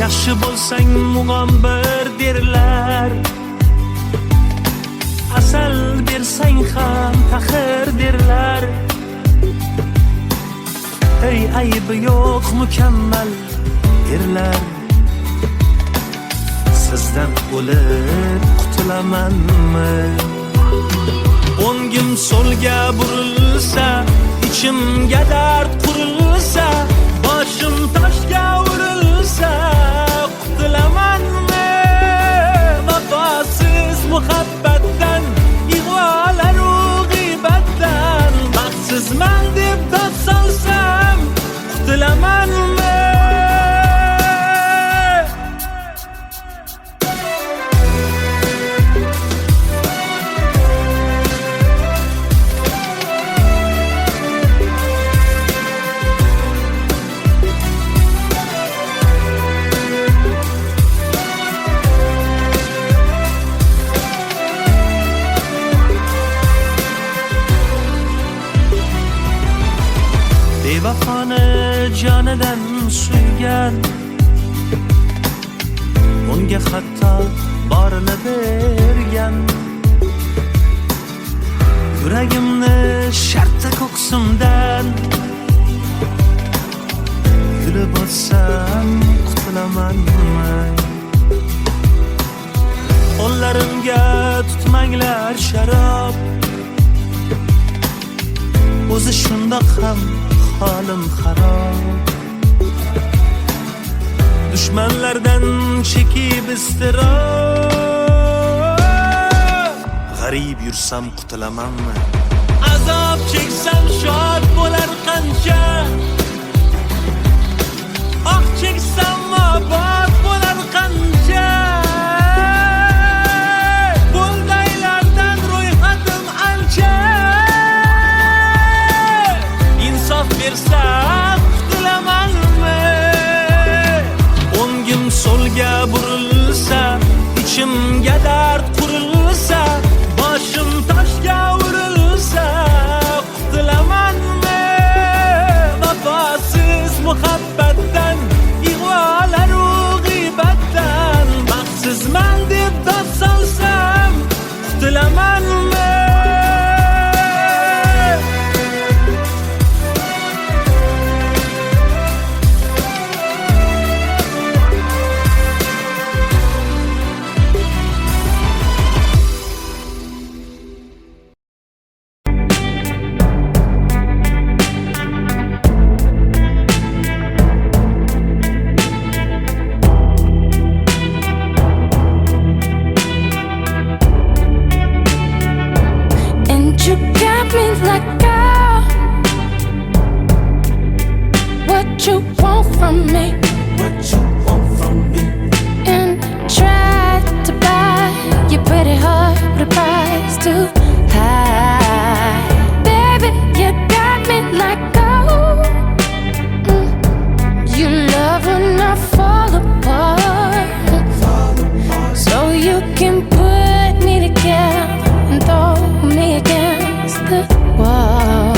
Yaxshi bo'lsang mug'ombir derlar, asal bersang ham taxir derlar. Ey aybi yo'q mukammal erlar, sizdan o'lib qutulamanmi? O'ngim so'lga burilsa, ichimga dard qurilsa, boshim toshga urilsa, qutulamanmi? Vafosiz muhabbatdan, ig'volar-u g'iybatdan, baxtsizman deb dod solsam, qutulamanmi? Bevafoni jonidan suygan, unga hatto borini bergan. Yuragimni shartta ko'ksimdan yulib olsam qutulamanmi? Qo'llarimga tutmanglar sharob, o'zi shundoq ham holim xarob. Dushmanlardan chekib iztirob, g'arib yursam qutulamanmi? Azob cheksam shod bo'lar qancha, oh cheksam obod bo'lar qancha. Bo'ldaylardan ro'yxatim ancha, insof bersam qutulamanmi? O'ngim so'lga burilsa, ichimga dard qurilsa, boshim toshga urilsa, qutulamanmi? Vafosiz muhabbatdan, ig'volar-u g'iybatdan, baxtsizman deb dod solsam, qutulamanmi? what you want from me. What you want from me? And try to buy your pretty heart with a price too high. Baby, you got me like gold. You love when I fall apart, so you can put me together and throw me against the wall.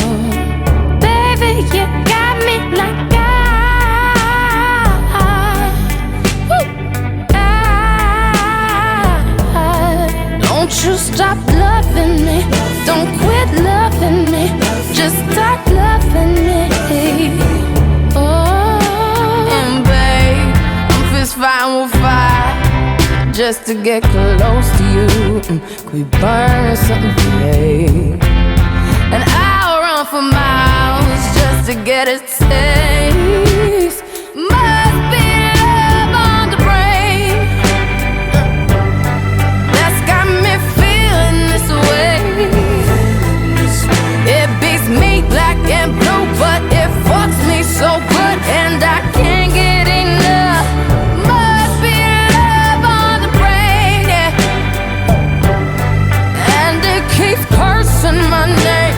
Baby, you got me like don't you stop loving me. Don't quit loving me. Just stop loving me. Oh, and babe, I'm fist fighting with fire just to get close to you. Could we burn something today? And I'll run for miles just to get a taste. Must be love on the brain that's got me feeling this way. It beats me black and blue, but it fucks me so good, and I can't get enough. Must be love on the brain, yeah. And it keeps cursing my name.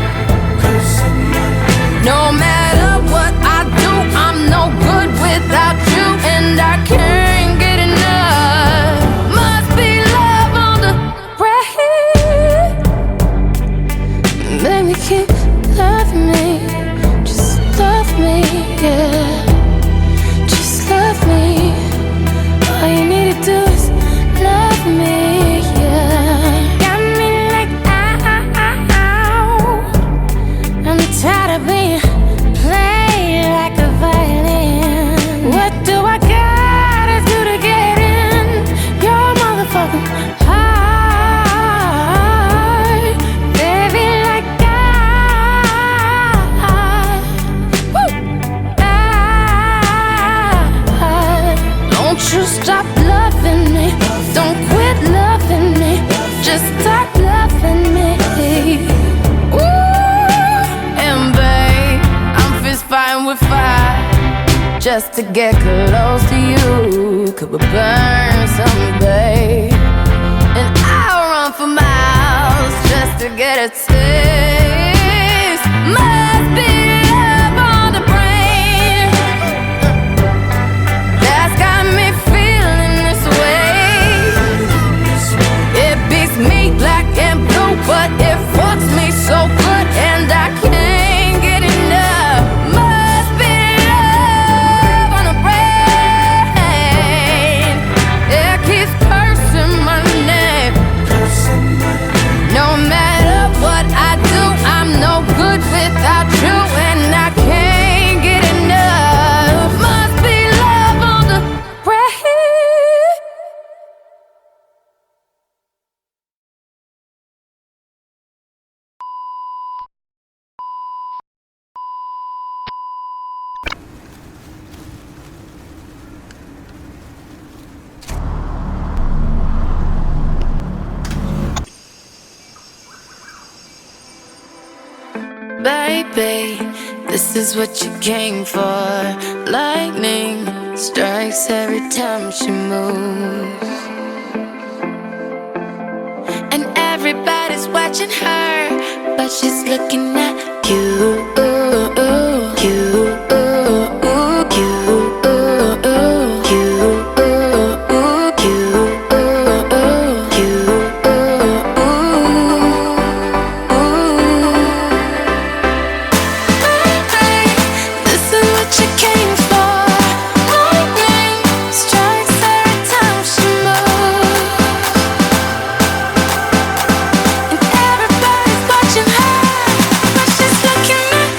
No matter what I do, I'm no good without you, and I can't get enough. Must be love on the brain. Baby, keep loving me. Just love me, yeah. Just love me. All you need to do is love me, yeah. Got me like ow. I'm tired of being played like a violin. What do I gotta do to get in your motherfucking heart? Baby, like don't you stop loving me. Don't quit loving me. Just stop loving me. Ooh, and babe, I'm fist fighting with fire just to get close to you. Could we burn someday? And I'll run for miles just to get a taste. Must be love on the brain that's got me feeling this way. It beats me black and blue, but it fucks me so good, and I can't get enough. Must be love on the brain. It keeps cursing my name. No matter what I do, I'm no good without you, and I can't get enough. Must be love on the brain. Baby, this is what you came for. Lightning strikes every time she moves, and everybody's watching her, but she's looking at you. Everybody's watching her, but she's looking at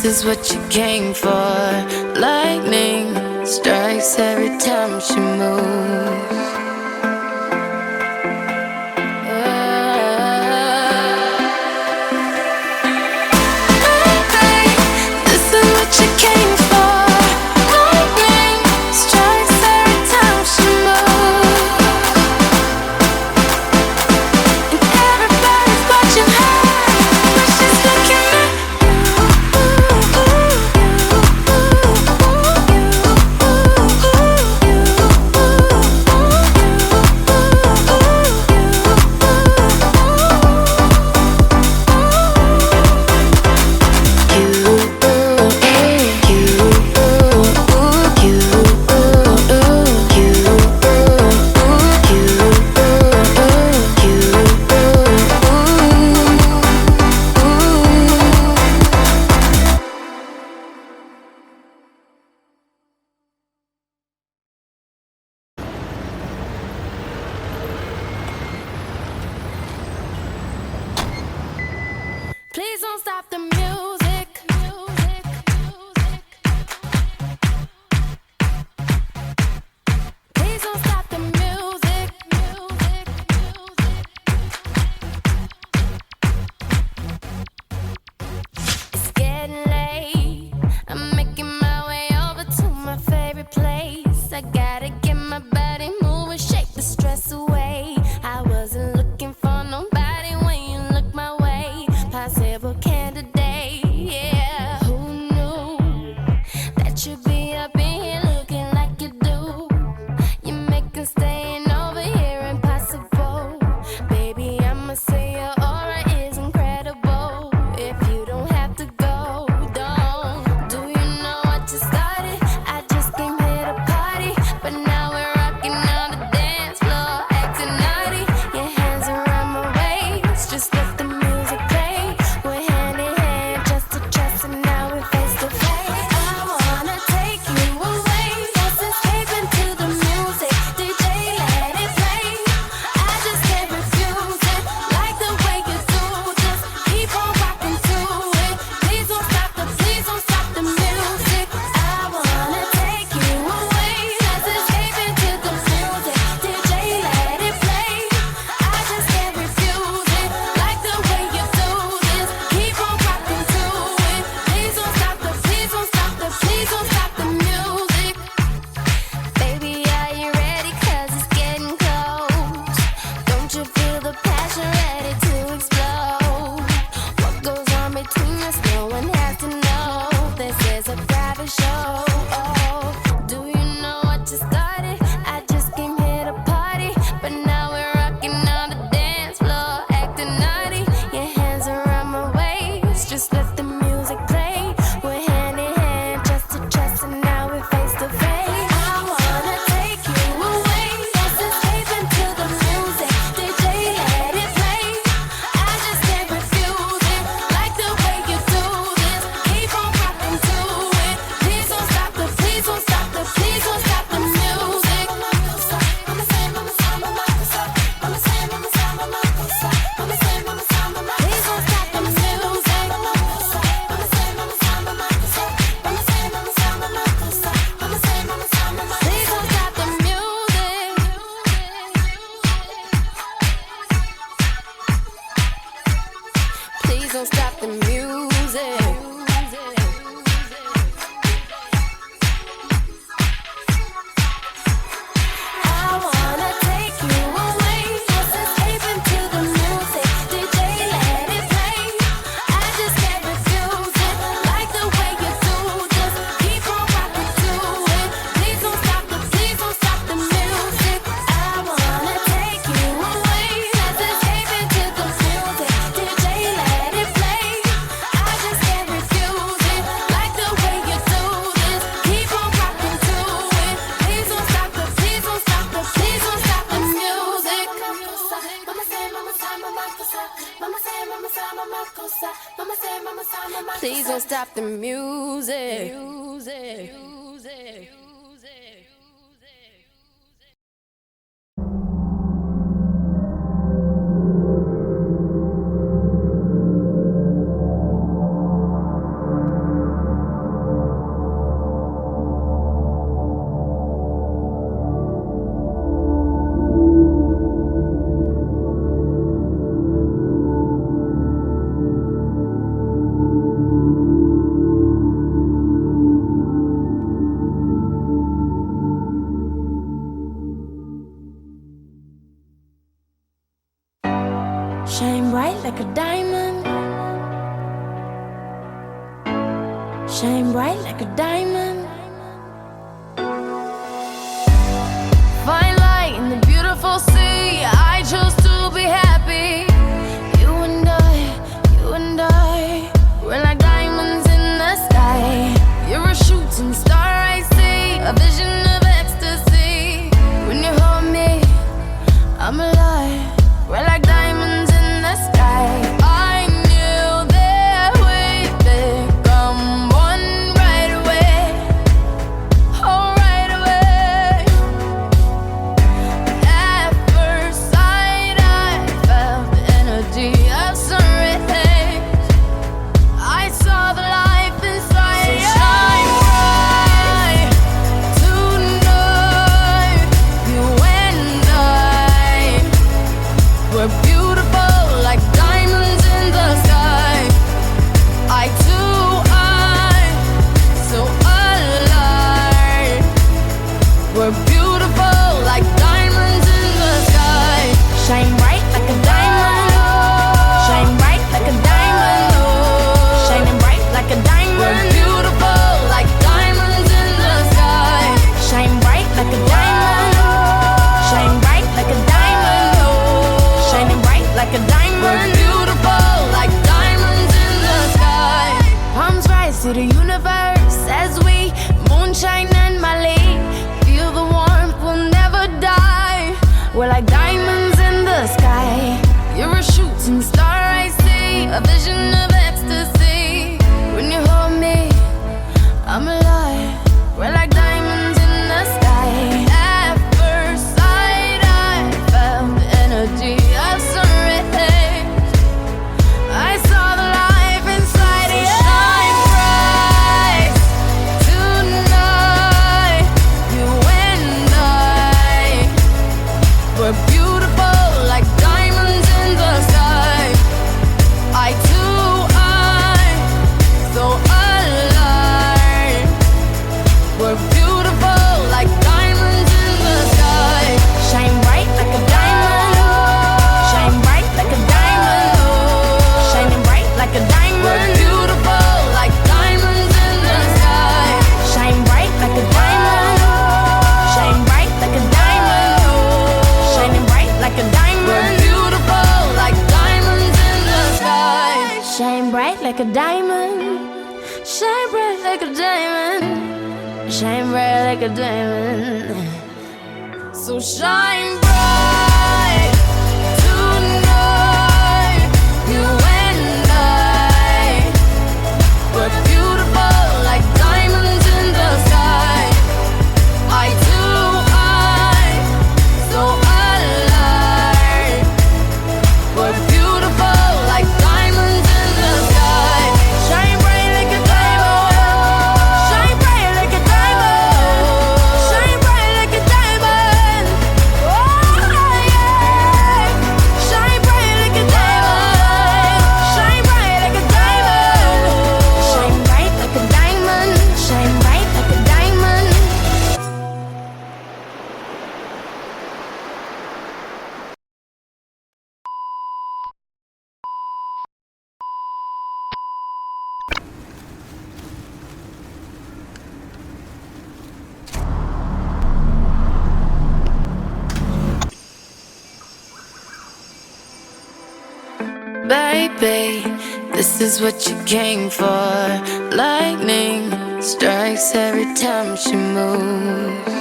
is what you came for. Lightning strikes every time she moves. This is what you came for. Lightning strikes every time she moves. And everybody's watching her, but she's looking at please don't stop the music. Please don't stop the music. It's getting late. I'm making my way over to my favorite place. I gotta get my body moving, shake the stress away. I wasn't looking for nobody when you look my way. Possible candidate, yeah. Who knew that you'd be up in here looking like you do? You making staying over here impossible. Baby, I'ma say your aura is incredible. If you don't have to go, don't. Do you know what you started? I just came here to party, but now we're rocking on the dance floor, acting naughty. Your hands around my waist, just let the music play. We're hand in hand, just to trust, and now we're face to face. I wanna take you away, just escape into the music. DJ, let it play. I just can't refuse it, like the way you do. Just keep on rocking to it. Please don't stop the music. I wanna take you away, just escape into the music. DJ, let it play. I just can't refuse it, like the way you do this. Keep on rocking to it. Please don't stop the music. Baby, are you ready? 'Cause it's getting close. Don't you feel the passion ready to explode? What goes on between us, no one has to know. This is a private show. Oh, do you know what you started? I just came here to party, but now we're rocking on the dance floor, acting naughty. Your hands around my waist, just let the music play. We're hand in hand, just to trust, and now we're face to face. I wanna take you away, just escape into the music. DJ, let it play. I just can't refuse it, like the way you do this. Keep on rocking to it. Please don't stop the music. Please don't stop the music. Please don't stop the music. Please don't stop the music. I wanna take you away, just escape into the music. DJ, let it play. I just can't refuse it, like the way you do. Just keep on rocking to it. Please don't stop the music. I wanna take you away, just escape into the music. DJ, let it play. I just can't refuse it, like the way you do this. Keep on rocking to it. Please don't stop the music. Please don't stop the music. shine bright like a diamond. Fine light in the beautiful sea. I chose to be happy. You and I, we're like diamonds in the sky. You're a shooting star, I see, a vision of ecstasy. When you hold me, I'm alive. We're like diamonds in the sky. I knew that we'd become one right away. Oh, right away. At first sight, I felt the energy of sun rays. I saw the life inside you. Shine bright tonight. You and I, we're beautiful like diamonds in the sky. Eye to eye, so alive. We're beautiful like diamonds in the sky. Shine bright like a diamond. Shine bright like a diamond. Shining bright like a diamond. We're beautiful like diamonds in the sky. Shine bright like a diamond. Shine bright like a diamond. Shining bright like a diamond. We're beautiful like diamonds in the sky. Palms rise to the universe as we moonshine and Mali. Feel the warmth, we'll never die. We're like diamonds in the sky. You're a shooting star, I see, a vision of ecstasy. When you hold me, I'm alive. We're like diamonds in the sky. At first sight, I felt the energy of sun rays. I saw the life inside you. Shine bright tonight. You and I, we're beautiful like diamonds in the sky. Eye to eye, so alive. We're beautiful like diamonds in the sky. Shine bright like a diamond. Shine bright like a diamond. Shining bright like a diamond. We're beautiful like diamonds in the sky. Shine bright like a diamond. Shine bright like a diamond. Shining bright like a diamond. We're beautiful like diamonds in the sky. Shine bright like a diamond. Shine bright like a diamond. Shine bright like a diamond. So shine bright tonight. You and I, we're beautiful like diamonds in the sky. Eye to eye, so alive. We're beautiful like diamonds in the sky. Shine bright like a diamond. Shine bright like a diamond. Shine bright like a diamond. Oh yeah. Shine bright like a diamond. Shine bright like a diamond. Shine bright like a diamond. Shine bright like a diamond. Baby, this is what you came for. Lightning strikes every time she moves,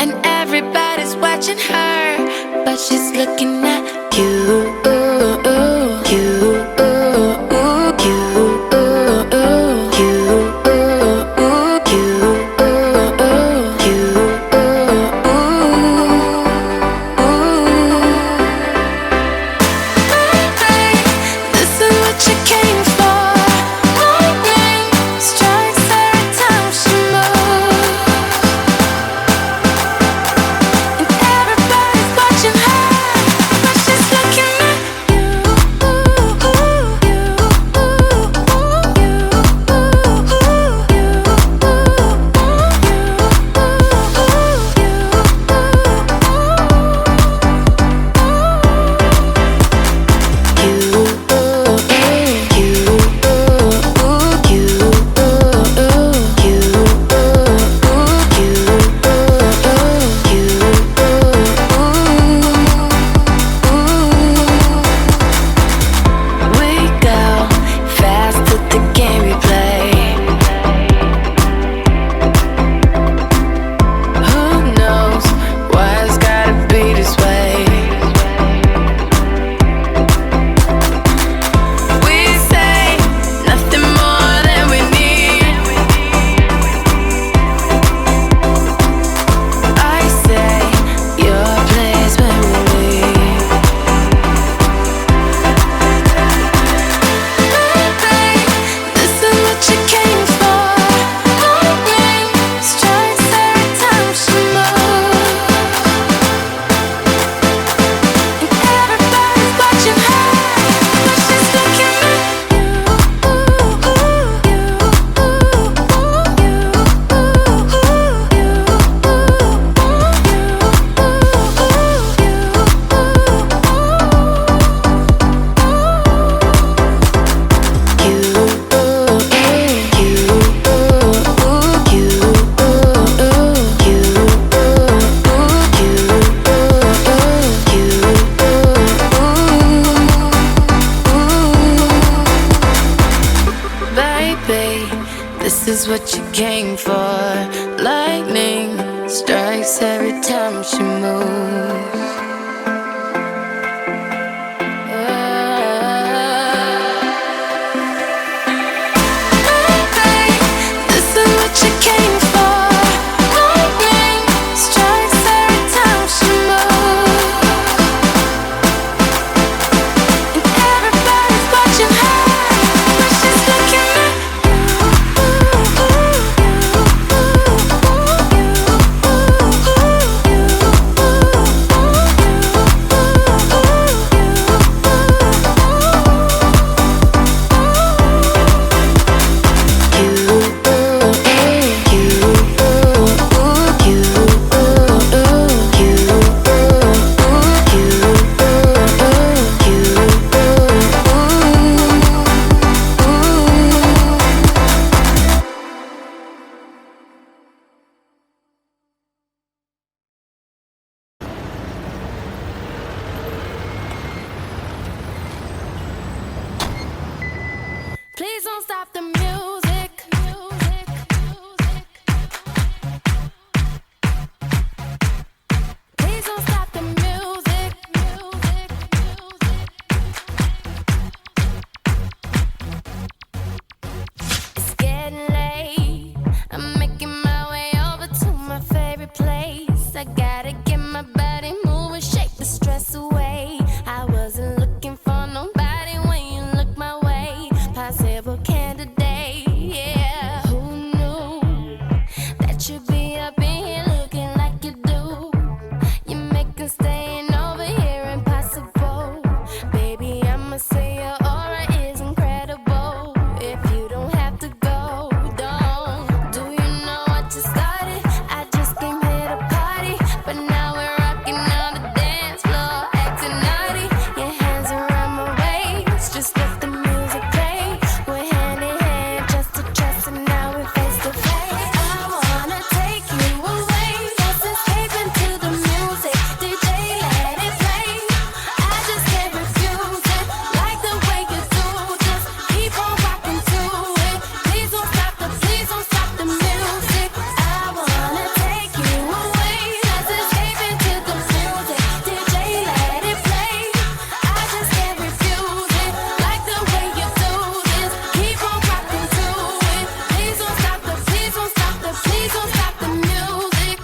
and everybody's watching her, but she's looking at you. This is what you came for. Lightning strikes every time she moves, and everybody's watching her, but she's looking at you. is what you came for. Lightning strikes every time she moves. This is what you came for. Lightning strikes every time she moves. And everybody's watching her, but she's looking at please don't stop the music. Please don't stop the music. It's getting late. I'm making my way over to my favorite place. I gotta get my body moving, shake the stress away. I wasn't looking for nobody when you look my way. Possible candidate, yeah. Who knew that you'd be up in here looking like you do? You're making staying over here impossible. Baby, I'ma say your aura is incredible. If you don't have to go, don't. Do you know what you started? I just came here to party, but now we're rocking on the dance floor, acting naughty. Your hands around my waist, just let the music play. We're hand in hand, just to trust, and now we're face to face. I wanna take you away, just escape into the music. DJ, let it play. I just can't refuse it, like the way you do. Just keep on rocking to it. Please don't stop the music. I wanna take you away, just escape into the music. DJ, let it play. I just can't refuse it, like the way you do this. Keep on rocking to it. Please don't stop the music.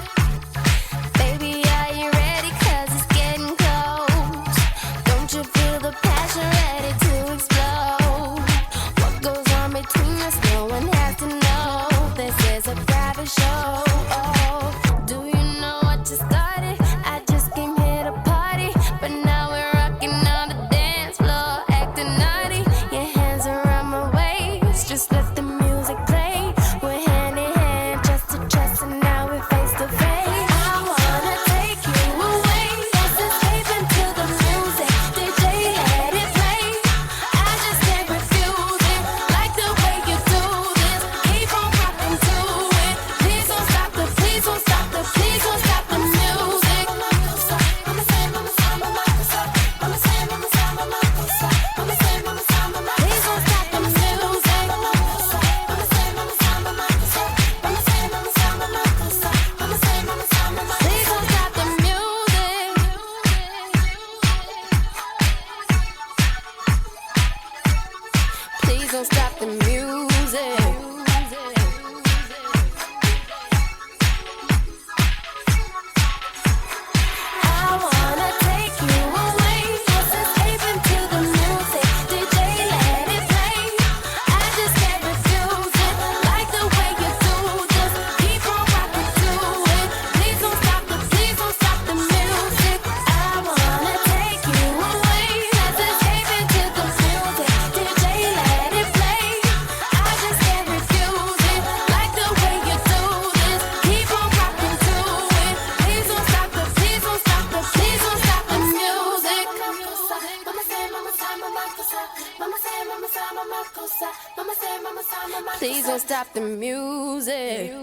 Baby, are you ready? 'Cause it's getting close. Don't you feel the passion ready to explode? What goes on between us, no one has to know. This is a private show. Oh, do you know what you started? I just came here to party, but now we're rocking on the dance floor, acting naughty. Your hands around my waist, just let the music play. We're hand in hand, just to trust, and now we're face to face. I wanna take you away, just escape into the music. DJ, let it play. I just can't refuse it, like the way you do this. Keep on rocking to it. Please don't stop the music. Please don't stop the music. Please don't stop the music. Please don't stop the music. I wanna take you away, just escape into the music. DJ, let it play. I just can't refuse it, like the way you do. Just keep on rocking to it. Please don't stop the music. I wanna take you away, just escape into the music. DJ, let it play. I just can't refuse it, like the way you do this. Keep on rocking to it. Please don't stop the music. Please don't stop the music.